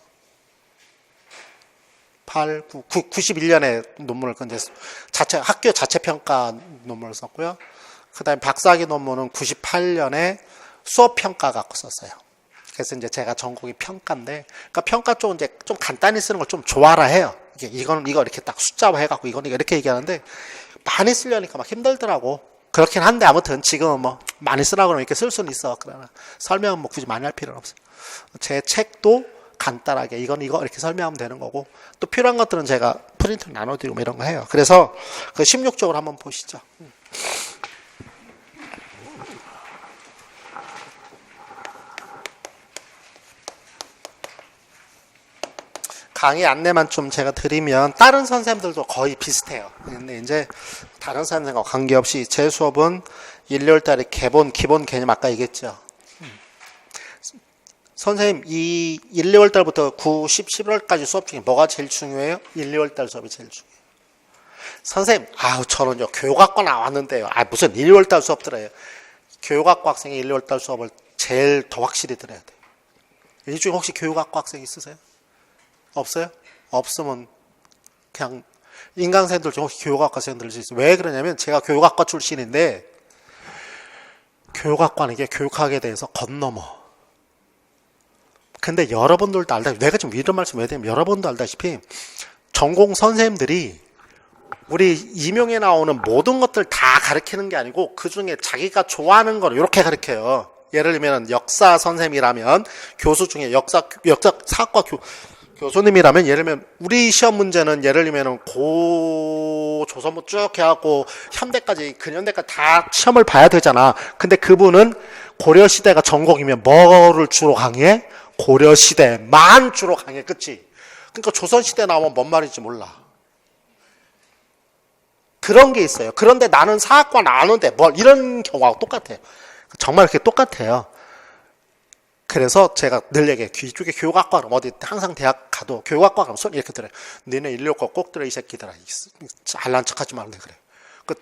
91년에 논문을 학교 자체 평가 논문을 썼고요. 그 다음에 박사학위 논문은 98년에 수업 평가 갖고 썼어요. 그래서 이제 제가 전공이 평가인데, 그러니까 평가 쪽은 이제 좀 간단히 쓰는 걸 좀 좋아라 해요. 이거 이렇게 딱 숫자화 해갖고 이거는 이렇게 얘기하는데, 많이 쓰려니까 막 힘들더라고. 그렇긴 한데 아무튼 지금은 뭐 많이 쓰라고 그러면 이렇게 쓸 수는 있어. 그러나 설명은 뭐 굳이 많이 할 필요는 없어요. 제 책도 간단하게 이거 이렇게 설명하면 되는 거고, 또 필요한 것들은 제가 프린트를 나눠드리고 뭐 이런 거 해요. 그래서 그 16쪽으로 한번 보시죠. 강의 안내만 좀 제가 드리면 다른 선생님들도 거의 비슷해요. 근데 이제 다른 선생님과 관계없이 제 수업은 1, 2월 달에 기본 개념 아까 얘기했죠. 선생님 이 1, 2월 달부터 9, 10, 11월까지 수업 중에 뭐가 제일 중요해요? 1, 2월 달 수업이 제일 중요해요. 선생님 저는요 교육학과 나왔는데요. 무슨 1, 2월 달 수업 들어요. 교육학과 학생이 1, 2월 달 수업을 제일 더 확실히 들어야 돼요. 이 중에 혹시 교육학과 학생 있으세요? 없어요? 없으면 그냥 인강생들 중 혹시 교육학과 생들 있어요. 왜 그러냐면 제가 교육학과 출신인데 교육학과는 이게 교육학에 대해서 건너머. 근데 여러분들도 내가 지금 이런 말씀 왜 드리냐면 여러분도 알다시피 전공 선생님들이 우리 임용에 나오는 모든 것들 다 가르치는 게 아니고 그 중에 자기가 좋아하는 걸 이렇게 가르쳐요. 예를 들면 역사 선생님이라면 교수 중에 역사 사학과 교수님이라면 예를 들면 우리 시험 문제는 예를 들면 고조선부 쭉 해갖고 현대까지 근현대까지 다 시험을 봐야 되잖아. 근데 그분은 고려시대가 전공이면 뭐를 주로 강의해? 고려시대만 주로 강의해. 그치? 그러니까 조선시대 나오면 뭔 말인지 몰라. 그런 게 있어요. 그런데 나는 사학과 나왔는데 이런 경우하고 똑같아요. 정말 그렇게 똑같아요. 그래서 제가 늘 얘기해요. 이쪽에 교육학과 그러면 어디 항상 대학 가도 교육학과 그러면 손 이렇게 들어요. 너네 1, 2과 꼭 들어 이 새끼들아. 잘난 척하지 말래 그래.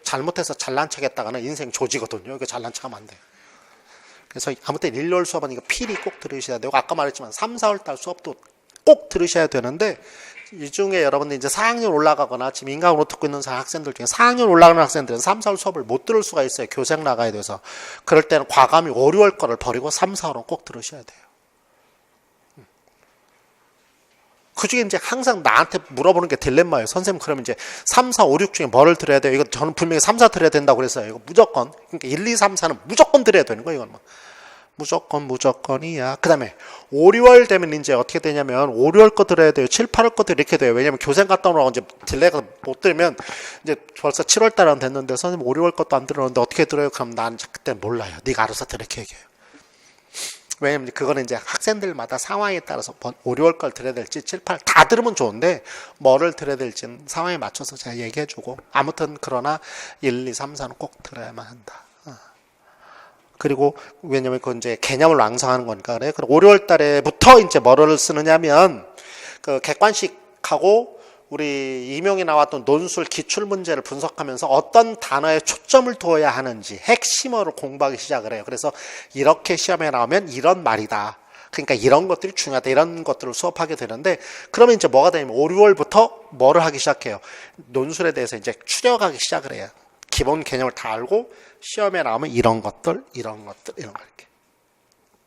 잘못해서 잘난 척했다가는 인생 조지거든요. 이거 잘난 척하면 안 돼요. 그래서 아무튼 1, 2월 수업은 이거 필히 꼭 들으셔야 되고 아까 말했지만 3, 4월 달 수업도 꼭 들으셔야 되는데 이 중에 여러분들 이제 4학년 올라가거나 지금 인강으로 듣고 있는 학생들 중에 4학년 올라가는 학생들은 3, 4월 수업을 못 들을 수가 있어요. 교생 나가야 돼서. 그럴 때는 과감히 5, 6월 거를 버리고 3, 4월은 꼭 들으셔야 돼요. 그 중에 이제 항상 나한테 물어보는 게 딜레마예요. 선생님 그러면 이제 3, 4, 5, 6 중에 뭐를 들어야 돼요? 이거 저는 분명히 3, 4 들어야 된다고 그랬어요. 이거 무조건. 그러니까 1, 2, 3, 4는 무조건 들어야 되는 거예요. 이건 무조건이야. 그 다음에 5, 6월 되면 이제 어떻게 되냐면 5, 6월 거 들어야 돼요. 7, 8월 것도 이렇게 돼요. 왜냐면 교생 갔다 오라고 이제 딜레이가 못 들으면 이제 벌써 7월 달은 됐는데 선생님 5, 6월 것도 안 들었는데 어떻게 들어요? 그럼 난 그때 몰라요. 네가 알아서 들어 이렇게 얘기해요. 왜냐면 그거는 이제 학생들마다 상황에 따라서 5, 6월 걸 들어야 될지 7, 8 다 들으면 좋은데 뭐를 들어야 될지는 상황에 맞춰서 제가 얘기해주고 아무튼 그러나 1, 2, 3, 4는 꼭 들어야만 한다. 그리고 왜냐면 그건 이제 개념을 완성하는 거니까 그래. 그리고 5, 6월 달에부터 이제 뭐를 쓰느냐면 그 객관식하고 우리 임용에 나왔던 논술 기출 문제를 분석하면서 어떤 단어에 초점을 두어야 하는지 핵심어를 공부하기 시작을 해요. 그래서 이렇게 시험에 나오면 이런 말이다. 그러니까 이런 것들이 중요하다. 이런 것들을 수업하게 되는데 그러면 이제 뭐가 되냐면 5, 6월부터 뭐를 하기 시작해요. 논술에 대해서 이제 추려가기 시작을 해요. 기본 개념을 다 알고 시험에 나오면 이런 것들 이런 거 이렇게.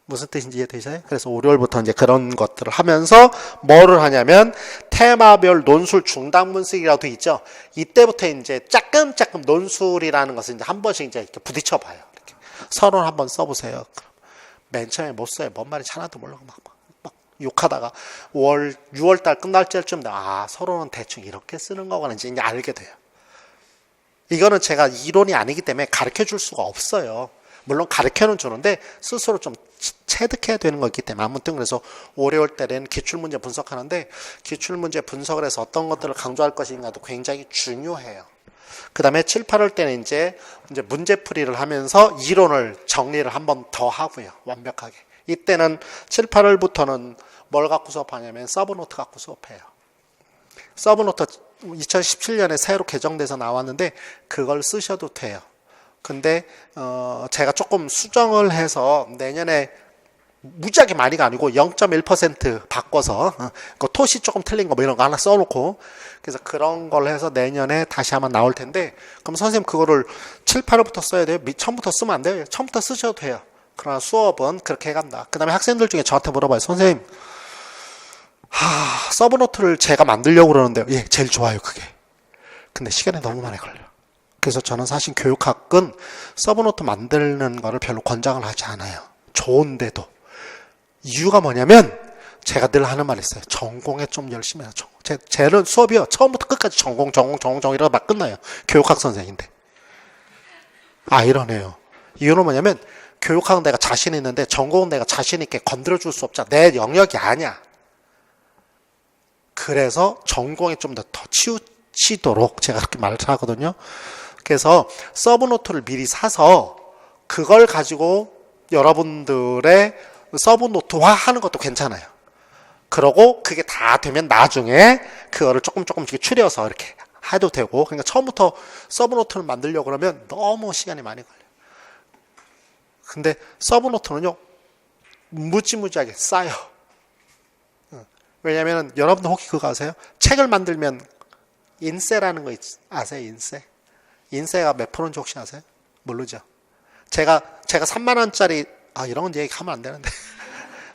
무슨 뜻인지 이해되세요? 그래서 5, 6월부터 이제 그런 것들을 하면서 뭐를 하냐면 테마별 논술 중단 분석이라고 돼 있죠. 이때부터 이제 조금 논술이라는 것을 이제 한 번씩 이제 이렇게 부딪혀 봐요. 이렇게 서론 한번 써보세요. 맨 처음에 못 써요. 뭔 말인지 하나도 모르고 막 욕하다가 6월 달 끝날 때쯤 서론은 대충 이렇게 쓰는 거구나 이제 알게 돼요. 이거는 제가 이론이 아니기 때문에 가르쳐 줄 수가 없어요. 물론 가르쳐는 주는데 스스로 좀 체득해야 되는 거기 때문에 아무튼 그래서 5, 6월 달에는 기출문제 분석하는데 기출문제 분석을 해서 어떤 것들을 강조할 것인가도 굉장히 중요해요. 그 다음에 7, 8월 때는 이제 문제풀이를 하면서 이론을 정리를 한 번 더 하고요. 완벽하게. 이때는 7, 8월부터는 뭘 갖고 수업하냐면 서브노트 갖고 수업해요. 서브노트 2017년에 새로 개정돼서 나왔는데 그걸 쓰셔도 돼요. 근데 제가 조금 수정을 해서 내년에 무지하게 많이가 아니고 0.1% 바꿔서 그 토시 조금 틀린 거 뭐 이런 거 하나 써놓고 그래서 그런 걸 해서 내년에 다시 한번 나올 텐데 그럼 선생님 그거를 7, 8월부터 써야 돼요? 처음부터 쓰면 안 돼요? 처음부터 쓰셔도 돼요. 그러나 수업은 그렇게 해간다. 그 다음에 학생들 중에 저한테 물어봐요. 선생님 서브노트를 제가 만들려고 그러는데요. 예, 제일 좋아요 그게. 근데 시간이 너무 많이 걸려요. 그래서 저는 사실 교육학은 서브노트 만드는 거를 별로 권장을 하지 않아요. 좋은데도. 이유가 뭐냐면 제가 늘 하는 말이 있어요. 전공에 좀 열심히 해요. 쟤는 수업이요. 처음부터 끝까지 전공 이러고 막 끝나요. 교육학 선생인데. 이러네요. 이유는 뭐냐면 교육학은 내가 자신 있는데 전공은 내가 자신 있게 건드려줄 수 없잖아. 내 영역이 아니야. 그래서 전공에 좀 더 치우치도록 제가 그렇게 말을 하거든요. 그래서 서브노트를 미리 사서 그걸 가지고 여러분들의 서브노트화 하는 것도 괜찮아요. 그러고 그게 다 되면 나중에 그거를 조금씩 추려서 이렇게 해도 되고, 그러니까 처음부터 서브노트를 만들려고 그러면 너무 시간이 많이 걸려요. 근데 서브노트는요, 무지무지하게 쌓여. 왜냐면 여러분들 혹시 그거 아세요? 책을 만들면 인쇄라는 거 아세요? 인쇄가 몇 프로인지 혹시 아세요? 모르죠? 제가 3만 원짜리, 이런 건 얘기하면 안 되는데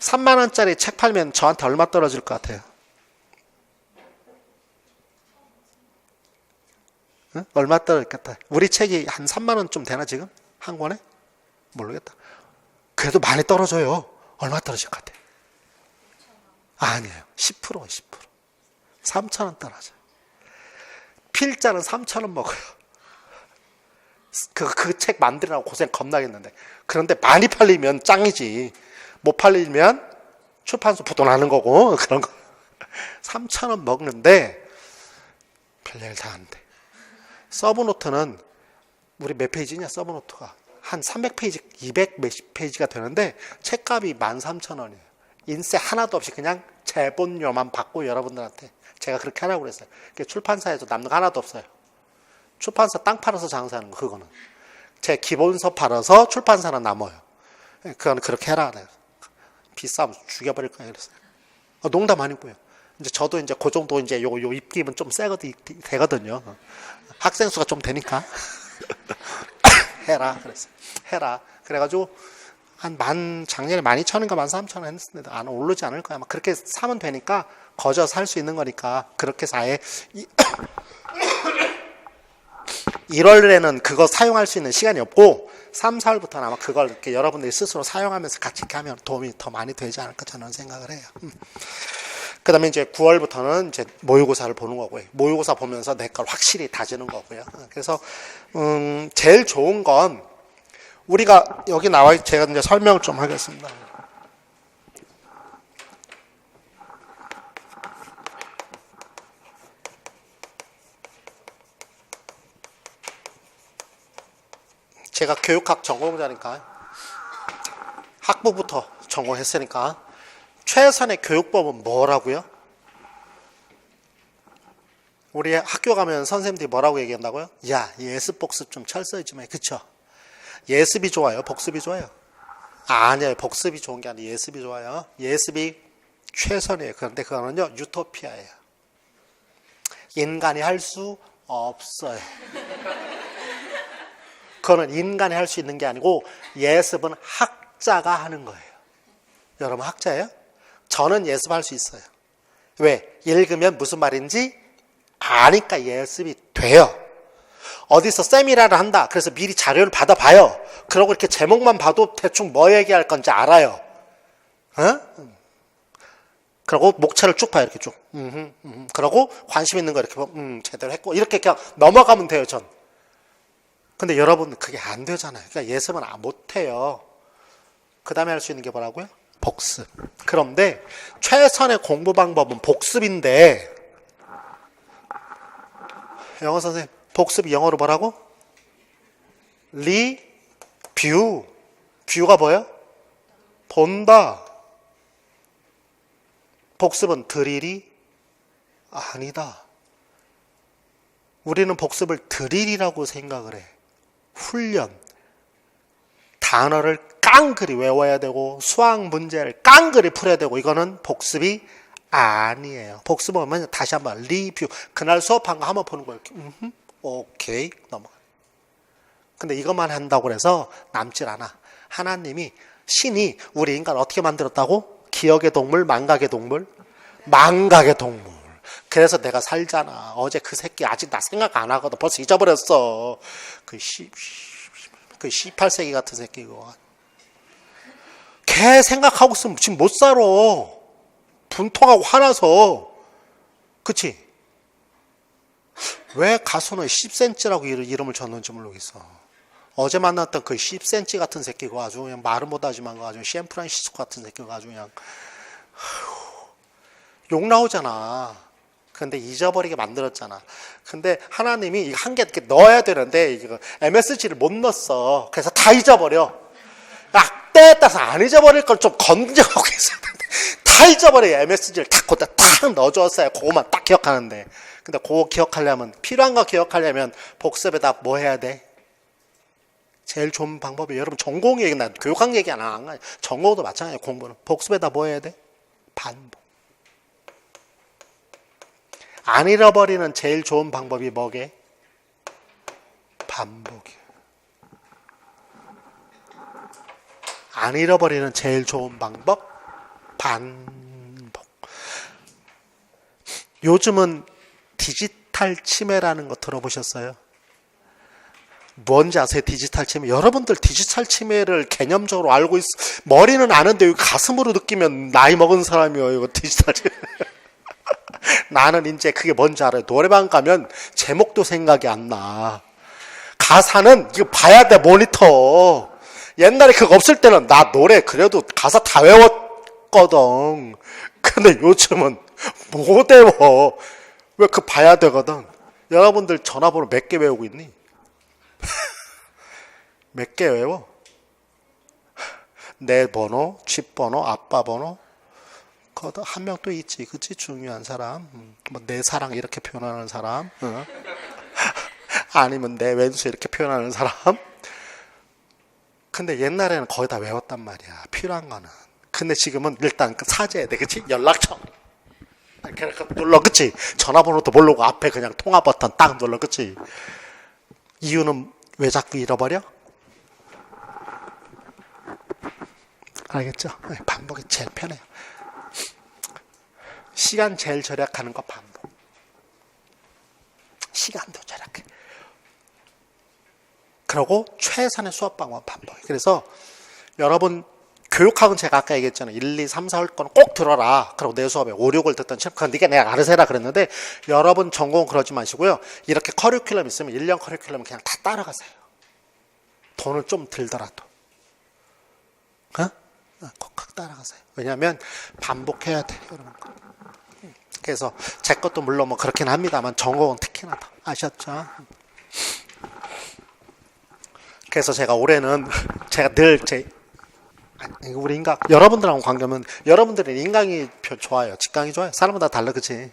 3만 원짜리 책 팔면 저한테 얼마 떨어질 것 같아요? 응? 얼마 떨어질까? 우리 책이 한 3만 원 좀 되나 지금? 한 권에? 모르겠다. 그래도 많이 떨어져요. 얼마 떨어질 것 같아요? 아니에요. 10%. 3천 원 떨어져요. 필자는 3천 원 먹어요. 그 책 만들라고 고생 겁나겠는데. 그런데 많이 팔리면 짱이지. 못 팔리면 출판소 부도나는 거고, 그런 거. 3천 원 먹는데 별일 다 안 돼. 서브노트는 우리 몇 페이지냐, 서브노트가? 한 300페이지, 200 몇십 페이지가 되는데 책값이 13,000원이에요. 인쇄 하나도 없이 그냥 제본료만 받고 여러분들한테 제가 그렇게 하라고 그랬어요. 출판사에서 남는 거 하나도 없어요. 출판사 땅 팔아서 장사하는 거, 그거는. 제 기본서 팔아서 출판사는 남아요. 그거는 그렇게 해라. 비싸면 죽여버릴 거예요. 그랬어요. 농담 아니고요. 이제 저도 이제 그 정도 이제 요 입김은 좀 되거든요. 학생 수가 좀 되니까. 해라. 그랬어요. 해라. 그래가지고 작년에 12,000원인가 13,000원 했는데 안 오르지 않을 거야. 막 그렇게 사면 되니까 거저 살 수 있는 거니까 그렇게 사해. 1월에는 그거 사용할 수 있는 시간이 없고 3, 4월부터는 아마 그걸 이렇게 여러분들이 스스로 사용하면서 같이 이렇게 하면 도움이 더 많이 되지 않을까 저는 생각을 해요. 그 다음에 이제 9월부터는 이제 모의고사를 보는 거고요. 모의고사 보면서 내 걸 확실히 다지는 거고요. 그래서 제일 좋은 건 우리가 여기 나와 제가 이제 설명을 좀 하겠습니다. 제가 교육학 전공자니까 학부부터 전공했으니까 최선의 교육법은 뭐라고요? 우리 학교 가면 선생님들이 뭐라고 얘기한다고요? 야, 예습 복습 좀 철저히 좀 해. 그쵸? 예습이 좋아요? 복습이 좋아요? 아니에요. 복습이 좋은 게 아니라 예습이 좋아요. 예습이 최선이에요. 그런데 그거는요, 유토피아예요. 인간이 할 수 없어요. 그거는 인간이 할 수 있는 게 아니고 예습은 학자가 하는 거예요. 여러분 학자예요? 저는 예습할 수 있어요. 왜? 읽으면 무슨 말인지 아니까 예습이 돼요. 어디서 세미나를 한다. 그래서 미리 자료를 받아봐요. 그러고 이렇게 제목만 봐도 대충 뭐 얘기할 건지 알아요. 그러고 목차를 쭉 봐요. 이렇게 쭉. 그러고 관심 있는 거 이렇게 보면 제대로 했고 이렇게 그냥 넘어가면 돼요. 전. 근데 여러분 그게 안 되잖아요. 그러니까 예습은 못해요. 그 다음에 할 수 있는 게 뭐라고요? 복습. 그런데 최선의 공부 방법은 복습인데 영어 선생님 복습이 영어로 뭐라고? 리뷰. 뷰가 뭐예요? 본다. 복습은 드릴이 아니다. 우리는 복습을 드릴이라고 생각을 해. 훈련. 단어를 깡그리 외워야 되고 수학 문제를 깡그리 풀어야 되고 이거는 복습이 아니에요. 복습은 뭐냐? 다시 한번 리뷰. 그날 수업한 거 한번 보는 거예요. 오케이. 넘어가. 근데 이것만 한다고 해서 남질 않아. 하나님이 신이 우리 인간 어떻게 만들었다고? 기억의 동물, 망각의 동물? 망각의 동물. 그래서 내가 살잖아. 어제 그 새끼 아직 나 생각 안 하거든. 벌써 잊어버렸어. 그 18세기 같은 새끼 그거. 걔 생각하고 있으면 지금 못 살아. 분통하고 화나서. 그치? 왜 가수는 10cm라고 이름을 줬는지 모르겠어. 어제 만났던 그 10cm 같은 새끼가 아주 그냥 말은 못하지만 아주 샌프란시스코 같은 새끼가 아주 그냥 욕 나오잖아. 근데 잊어버리게 만들었잖아. 근데 하나님이 한 개 이렇게 넣어야 되는데 이거 MSG를 못 넣었어. 그래서 다 잊어버려. 때에 따라서 안 잊어버릴 걸 좀 건져가고 있어야 되는데 다 잊어버려. MSG를 딱 거기다 딱 넣어줬어야 그거만 딱 기억하는데. 근데 그거 기억하려면, 필요한 거 기억하려면 복습에다 뭐 해야 돼? 제일 좋은 방법이, 여러분 전공 얘기, 나 교육학 얘기 안 가. 전공도 마찬가지야. 공부는 복습에다 뭐 해야 돼? 반복. 안 잃어버리는 제일 좋은 방법이 뭐게? 반복이에요. 안 잃어버리는 제일 좋은 방법? 반복. 요즘은 디지털 치매라는 거 들어보셨어요? 뭔지 아세요? 디지털 치매. 여러분들 디지털 치매를 개념적으로 알고 머리는 아는데 가슴으로 느끼면 나이 먹은 사람이에요. 이거 디지털 치매. 나는 이제 그게 뭔지 알아요. 노래방 가면 제목도 생각이 안 나. 가사는 이거 봐야 돼, 모니터. 옛날에 그거 없을 때는 나 노래 그래도 가사 다 외웠거든. 근데 요즘은 못 외워. 왜 그 봐야 되거든. 여러분들 전화번호 몇 개 외우고 있니? 몇 개 외워? 내 번호, 집 번호, 아빠 번호. 거기다 한 명 또 있지, 그치? 중요한 사람. 뭐 내 사랑 이렇게 표현하는 사람. 아니면 내 왼수 이렇게 표현하는 사람. 근데 옛날에는 거의 다 외웠단 말이야. 필요한 거는. 근데 지금은 일단 사죄해야 돼, 그치? 연락처. 이렇게 눌러, 그치? 전화번호도 모르고 앞에 그냥 통화 버튼 딱 눌러, 그치? 이유는 왜 자꾸 잃어버려? 알겠죠? 반복이 제일 편해요. 시간 제일 절약하는 거 반복. 시간도 절약해. 그리고 최선의 수업 방법 반복. 그래서 여러분 교육학은 제가 아까 얘기했잖아요. 1, 2, 3, 4 할 거는 꼭 들어라. 그리고 내 수업에 5, 6을 듣던 그건 네가 내가 알아서 해라 그랬는데 여러분 전공은 그러지 마시고요. 이렇게 커리큘럼 있으면 1년 커리큘럼 그냥 다 따라가세요. 돈을 좀 들더라도. 꼭 따라가세요. 왜냐하면 반복해야 돼, 여러분. 그래서 제 것도 물론 뭐 그렇긴 합니다만 전공은 특히나 더. 아셨죠? 그래서 제가 올해는 제가 늘 우리 인강 여러분들하고 관계면 여러분들은 인강이 좋아요, 직강이 좋아요. 사람마다 달라, 그치?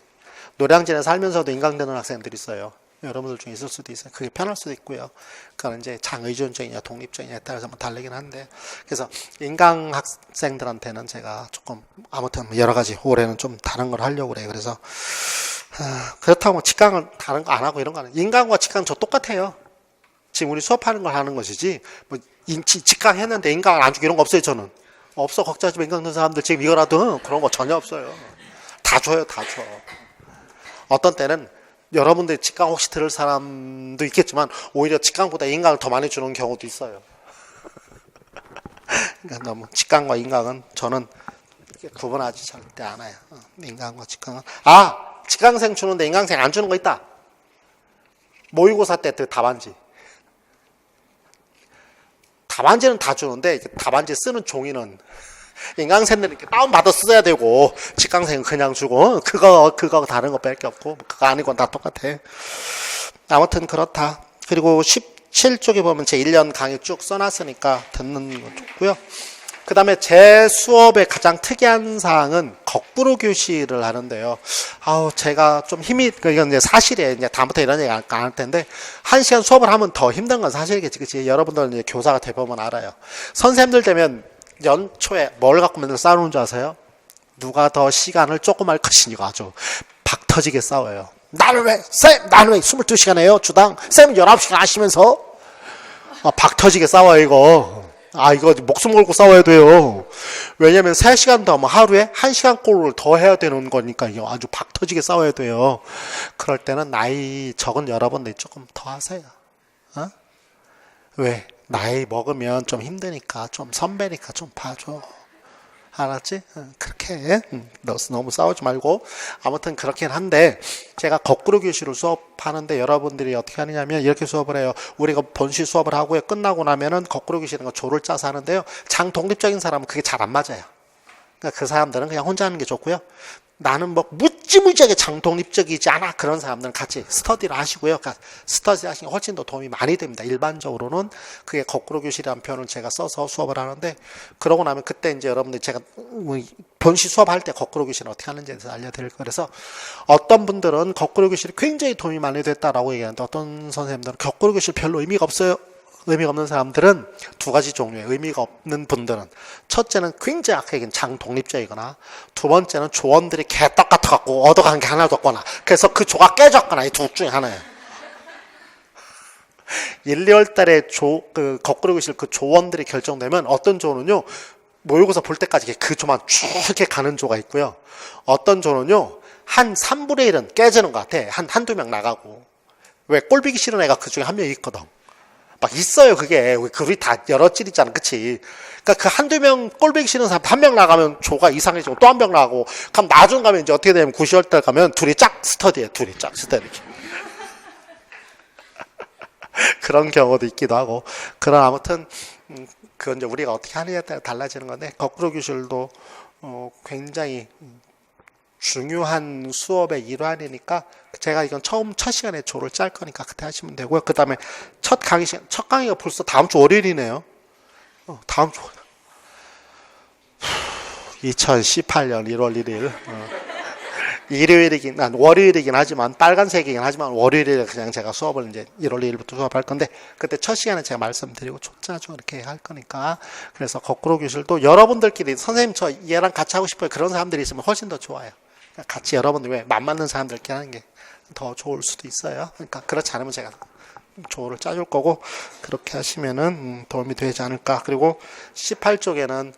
노량진에 살면서도 인강 되는 학생들이 있어요. 여러분들 중에 있을 수도 있어요. 그게 편할 수도 있고요. 그건 이제 장의존적이냐 독립적이냐에 따라서 뭐 다르긴 한데, 그래서 인강 학생들한테는 제가 조금 아무튼 여러 가지 올해는 좀 다른 걸 하려고 그래요. 그래서 그렇다고 직강을 다른 거 안 하고 이런 거 하는, 인강과 직강 저 똑같아요. 지금 우리 수업하는 걸 하는 것이지 뭐 직강 했는데 인강을 안 주고 이런 거 없어요. 저는 없어. 걱정하지 마. 인강 듣는 사람들 지금 이거라도 그런 거 전혀 없어요. 다 줘요, 다 줘. 어떤 때는 여러분들 직강 혹시 들을 사람도 있겠지만 오히려 직강보다 인강을 더 많이 주는 경우도 있어요. 그러니까 너무 직강과 인강은 저는 구분하지 절대 않아요. 인강과 직강은. 직강생 주는데 인강생 안 주는 거 있다. 모의고사 때 그 답안지. 답안지는 다 주는데 답안지 쓰는 종이는 인강생들은 이렇게 다운받아 써야 되고 직강생은 그냥 주고 그거 다른 거 뺄 게 없고 그거 아니고 다 똑같아. 아무튼 그렇다. 그리고 17쪽에 보면 제 1년 강의 쭉 써놨으니까 듣는 거 좋고요. 그 다음에 제 수업의 가장 특이한 사항은 거꾸로 교실을 하는데요. 제가 좀 이건 이제 사실이에요. 이제 다음부터 이런 얘기 안 할 텐데, 1시간 수업을 하면 더 힘든 건 사실이겠지, 그치? 여러분들 이제 교사가 돼보면 알아요. 선생님들 되면 연초에 뭘 갖고 맨날 싸우는 줄 아세요? 누가 더 시간을 조금 할 것이니까 아주 박 터지게 싸워요. 나는 왜 22시간 해요, 주당? 쌤은 19시간 하시면서? 박 터지게 싸워요, 이거. 이거 목숨 걸고 싸워야 돼요. 왜냐면 3시간 더 하면 하루에 1시간 꼴을 더 해야 되는 거니까 이거 아주 박 터지게 싸워야 돼요. 그럴 때는 나이 적은 여러분들이 조금 더 하세요. 왜? 나이 먹으면 좀 힘드니까, 좀 선배니까 좀 봐줘. 알았지? 그렇게 해. 너무 싸우지 말고. 아무튼 그렇긴 한데, 제가 거꾸로 교실을 수업하는데 여러분들이 어떻게 하느냐면 이렇게 수업을 해요. 우리가 본시 수업을 하고요. 끝나고 나면은 거꾸로 교실은 거 조를 짜서 하는데요. 장 독립적인 사람은 그게 잘 안 맞아요. 그러니까 그 사람들은 그냥 혼자 하는 게 좋고요. 나는 뭐 무지무지하게 장독립적이지 않아. 그런 사람들은 같이 스터디를 하시고요. 그러니까 스터디 하시는 게 훨씬 더 도움이 많이 됩니다. 일반적으로는 그게 거꾸로 교실이라는 표현을 제가 써서 수업을 하는데, 그러고 나면 그때 이제 여러분들 제가 본시 수업할 때 거꾸로 교실을 어떻게 하는지에 대해서 알려드릴 거예요. 그래서 어떤 분들은 거꾸로 교실이 굉장히 도움이 많이 됐다라고 얘기하는데, 어떤 선생님들은 거꾸로 교실 별로 의미가 없어요. 의미가 없는 사람들은 두 가지 종류의 의미가 없는 분들은, 첫째는 굉장히 아까 얘기한 장독립적이거나, 두 번째는 조원들이 개떡 같아갖고 얻어간 게 하나도 없거나, 그래서 그 조가 깨졌거나, 이 둘 중에 하나예요. 1, 2월 달에 그 거꾸로 교실 그 조원들이 결정되면, 어떤 조는요 모의고사 볼 때까지 그 조만 쭉 이렇게 가는 조가 있고요, 어떤 조는요 한 3분의 1은 깨지는 것 같아. 한두 명 나가고. 왜? 꼴보기 싫은 애가 그 중에 한 명 있거든. 막 있어요. 그게 그룹이 다 여러 질 있잖아, 그치? 그러니까 그 한두 명 꼴보기 싫은 사람 한 명 나가면 조가 이상해지고 또 한 명 나가고, 그럼 나중 가면 이제 어떻게 되냐면 9, 10월 달 가면 둘이 짝 스터디해. 둘이 짝 스터디. 그런 경우도 있기도 하고. 그런 아무튼 그건 이제 우리가 어떻게 하느냐에 따라 달라지는 건데, 거꾸로 교실도 굉장히 중요한 수업의 일환이니까, 제가 이건 첫 시간에 조를 짤 거니까 그때 하시면 되고요. 그 다음에 첫 강의가 벌써 다음 주 월요일이네요. 다음 주 2018년 1월 1일 월요일이긴 하지만, 빨간색이긴 하지만 월요일에 그냥 제가 수업을 이제 1월 2일부터 수업할 건데, 그때 첫 시간에 제가 말씀드리고 초짜죠 이렇게 할 거니까. 그래서 거꾸로 교실도 여러분들끼리, 선생님 저 얘랑 같이 하고 싶어요, 그런 사람들이 있으면 훨씬 더 좋아요. 같이 여러분들 왜 맘 맞는 사람들끼리 하는 게 더 좋을 수도 있어요. 그러니까 그렇지 않으면 제가 조를 짜줄 거고, 그렇게 하시면은 도움이 되지 않을까. 그리고 18쪽에는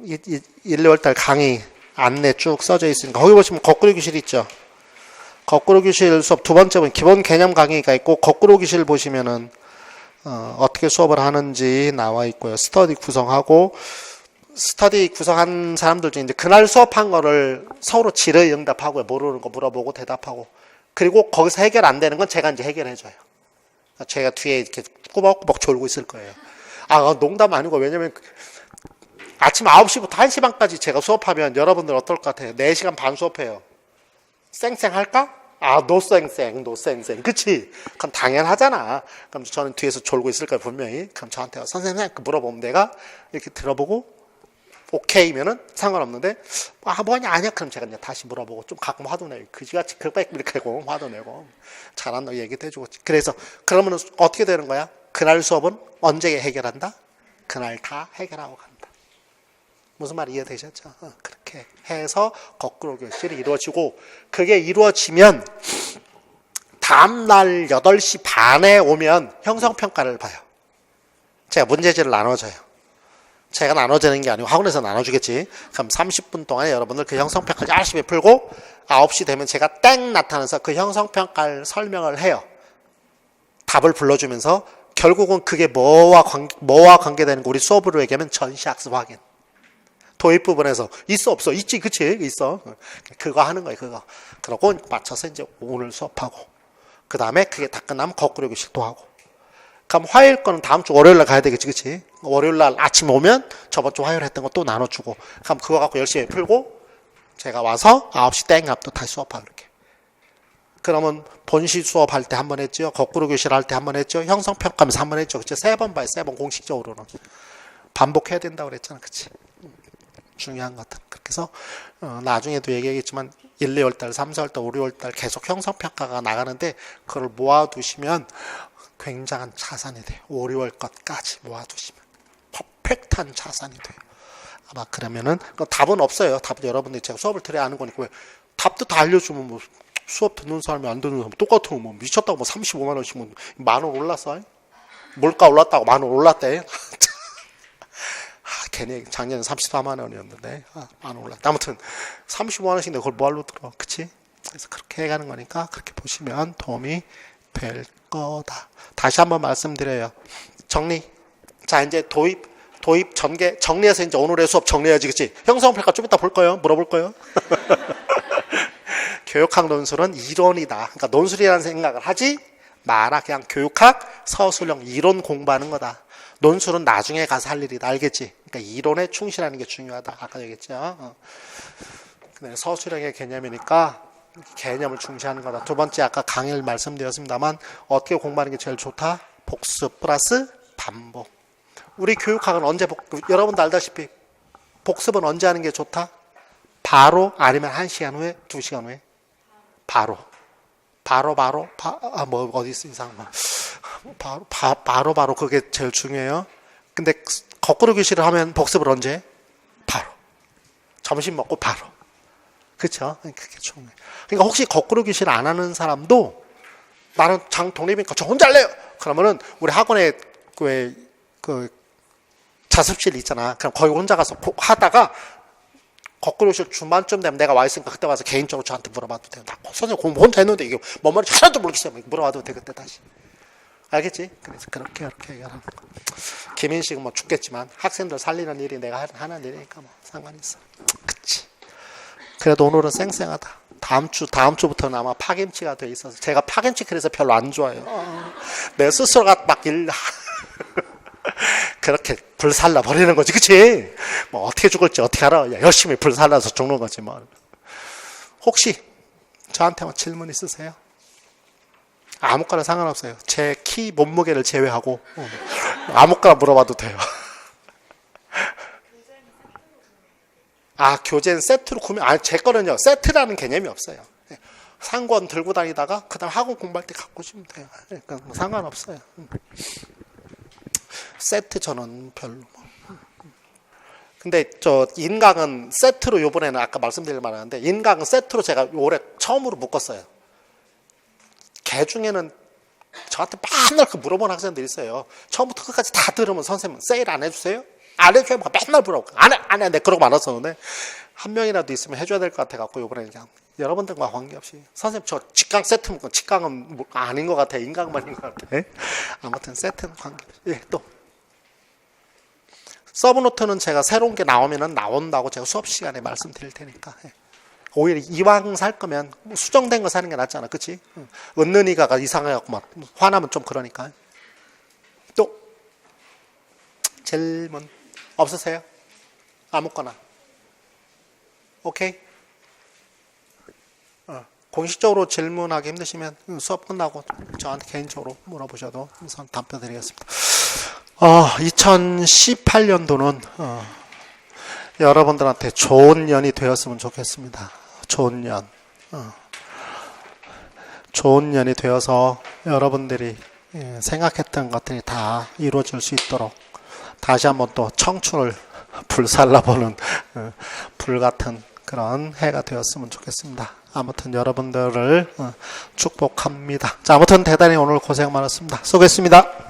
1, 2월 달 강의 안내 쭉 써져 있으니까, 거기 보시면 거꾸로 교실 있죠. 거꾸로 교실 수업 두 번째 분 기본 개념 강의가 있고, 거꾸로 교실 보시면은 어떻게 수업을 하는지 나와 있고요. 스터디 구성한 사람들 중에 이제 그날 수업한 거를 서로 질의 응답하고요. 모르는 거 물어보고 대답하고, 그리고 거기서 해결 안 되는 건 제가 이제 해결해줘요. 제가 뒤에 이렇게 꾸벅꾸벅 졸고 있을 거예요. 농담 아니고, 왜냐면 아침 9시부터 1시 반까지 제가 수업하면 여러분들 어떨 것 같아요? 4시간 반 수업해요. 쌩쌩 할까? 노 쌩쌩. 그치? 그럼 당연하잖아. 그럼 저는 뒤에서 졸고 있을 거예요, 분명히. 그럼 저한테 선생님 물어보면 내가 이렇게 들어보고 오케이면은 상관없는데, 뭐냐, 아니야. 그럼 제가 이제 다시 물어보고, 좀 가끔 화도 내고, 그지같이 이렇게 하고, 화도 내고, 잘한다고 얘기도 해주고. 그래서, 그러면은 어떻게 되는 거야? 그날 수업은 언제 해결한다? 그날 다 해결하고 간다. 무슨 말 이해되셨죠? 그렇게 해서 거꾸로 교실이 이루어지고, 그게 이루어지면 다음날 8시 반에 오면 형성평가를 봐요. 제가 문제지를 나눠줘요. 제가 나눠주는 게 아니고 학원에서 나눠주겠지. 그럼 30분 동안에 여러분들 그 형성평가 열심히 풀고, 9시 되면 제가 땡 나타나서 그 형성평가를 설명을 해요. 답을 불러주면서. 결국은 그게 뭐와 관계되는 거, 우리 수업으로 얘기하면 전시학습 확인. 도입 부분에서 있어 없어? 있지, 그치? 있어. 그거 하는 거예요, 그거. 그러고 맞춰서 이제 오늘 수업하고, 그 다음에 그게 다 끝나면 거꾸로 교실도 하고. 그럼 화요일 거는 다음 주 월요일 날 가야 되겠지, 그치? 월요일 날 아침에 오면 저번 주 화요일 했던 거 또 나눠주고, 그럼 그거 갖고 열심히 풀고, 제가 와서 9시 땡 앞도 다시 수업하고 이렇게. 그러면 본시 수업할 때 한 번 했죠. 거꾸로 교실 할 때 한 번 했죠. 형성평가하면서 한 번 했죠. 그치? 3번 봐요, 3번 공식적으로는. 반복해야 된다고 그랬잖아, 그치? 중요한 것들. 그렇게 해서 나중에도 얘기하겠지만 1, 2월 달, 3, 4월 달, 5, 6월 달 계속 형성평가가 나가는데, 그걸 모아두시면 굉장한 자산이 돼요. 5, 6월 것까지 모아두시면 퍼펙트한 자산이 돼요. 아마 그러면은 답은 없어요. 답은 여러분들이 제가 수업을 들어야 하는 거니까. 왜 답도 다 알려주면 뭐 수업 듣는 사람이 안 듣는 사람 똑같은 뭐 미쳤다고 뭐 35만 원씩 뭐 10,000원 올랐어? 물가 올랐다고 10,000원 올랐대. 괜히 작년에 34만 원이었는데 10,000원 올랐다. 아무튼 35만 원씩인데 그걸 뭐하러 들어, 그치? 그래서 그렇게 해가는 거니까 그렇게 보시면 도움이 될 거다. 다시 한번 말씀드려요. 정리. 자, 이제 도입 전개 정리해서 이제 오늘의 수업 정리해야지, 그치? 형성평가 좀 이따 볼 거예요. 물어볼 거예요. 교육학 논술은 이론이다. 그러니까 논술이라는 생각을 하지 마라. 그냥 교육학 서술형 이론 공부하는 거다. 논술은 나중에 가서 할 일이다. 알겠지? 그러니까 이론에 충실하는 게 중요하다. 아까 얘기했죠. 근데 서술형의 개념이니까 개념을 중시하는 거다. 두 번째 아까 강의를 말씀드렸습니다만 어떻게 공부하는 게 제일 좋다? 복습 플러스 반복. 우리 교육학은 언제 여러분도 알다시피 복습은 언제 하는 게 좋다? 바로 아니면 1시간 후에 2시간 후에 바로 뭐 어디 있어 이상 바로 그게 제일 중요해요. 근데 거꾸로 교실을 하면 복습을 언제? 바로 점심 먹고 바로. 그렇죠? 그게 중요해. 그러니까 혹시 거꾸로 교실 안 하는 사람도 나는 장 독립이니까 저 혼자 할래요. 그러면은 우리 학원에 그 자습실 있잖아. 그럼 거기 혼자 가서 하다가 거꾸로 교실 중반쯤 되면 내가 와 있으니까 그때 와서 개인적으로 저한테 물어봐도 돼요. 나 선생님 공부 혼자 했는데 이게 뭔 말인지 하나도 모르겠어요. 물어봐도 돼 그때 다시. 알겠지? 그래서 그렇게 얘기하는 거. 김인식은 뭐 죽겠지만 학생들 살리는 일이 내가 하는 일이니까 뭐 상관이 있어. 그치? 그래도 오늘은 쌩쌩하다. 다음 주부터는 아마 파김치가 돼 있어서 제가 파김치 그래서 별로 안 좋아해요. 내 스스로가 막 그렇게 불살라 버리는 거지, 그치? 뭐 어떻게 죽을지 어떻게 알아? 열심히 불살라서 죽는 거지 뭐. 혹시 저한테만 질문 있으세요? 아무거나 상관없어요. 제 키 몸무게를 제외하고 아무거나 물어봐도 돼요. 교재는 세트로 구매. 제 거는요 세트라는 개념이 없어요. 상권 들고 다니다가 그다음 학원 공부할 때 갖고 오시면 돼요. 그러니까 뭐 상관없어요. 세트 저는 별로. 근데 저 인강은 세트로 요번에는 아까 말씀드릴 만한데 인강은 세트로 제가 올해 처음으로 묶었어요. 개 중에는 저한테 맨날 물어보는 학생들이 있어요. 처음부터 끝까지 다 들으면 선생님 세일 안 해주세요? 안 해줘요? 맨날 물어보고 안 해. 그러고 말았었는데 한 명이라도 있으면 해줘야 될 것 같아갖고 요번에 그냥 여러분들과 관계없이 선생님 저 직강 세트 묶은 직강은 뭐 아닌 것 같아. 인강만인 것 같아. 아무튼 세트는 관계없이. 예, 또 서브노트는 제가 새로운 게 나온다고 제가 수업 시간에 말씀드릴 테니까. 오히려 이왕 살 거면 수정된 거 사는 게 낫잖아. 그치? 은는이가 이상해갖고 막 화나면 좀 그러니까. 또 질문 없으세요? 아무거나. 오케이? 공식적으로 질문하기 힘드시면 수업 끝나고 저한테 개인적으로 물어보셔도 우선 답변 드리겠습니다. 2018년도는 여러분들한테 좋은 년이 되었으면 좋겠습니다. 좋은 년. 좋은 년이 되어서 여러분들이 생각했던 것들이 다 이루어질 수 있도록 다시 한번 또 청춘을 불살라보는 불같은 그런 해가 되었으면 좋겠습니다. 아무튼 여러분들을 축복합니다. 자, 아무튼 대단히 오늘 고생 많았습니다. 수고했습니다.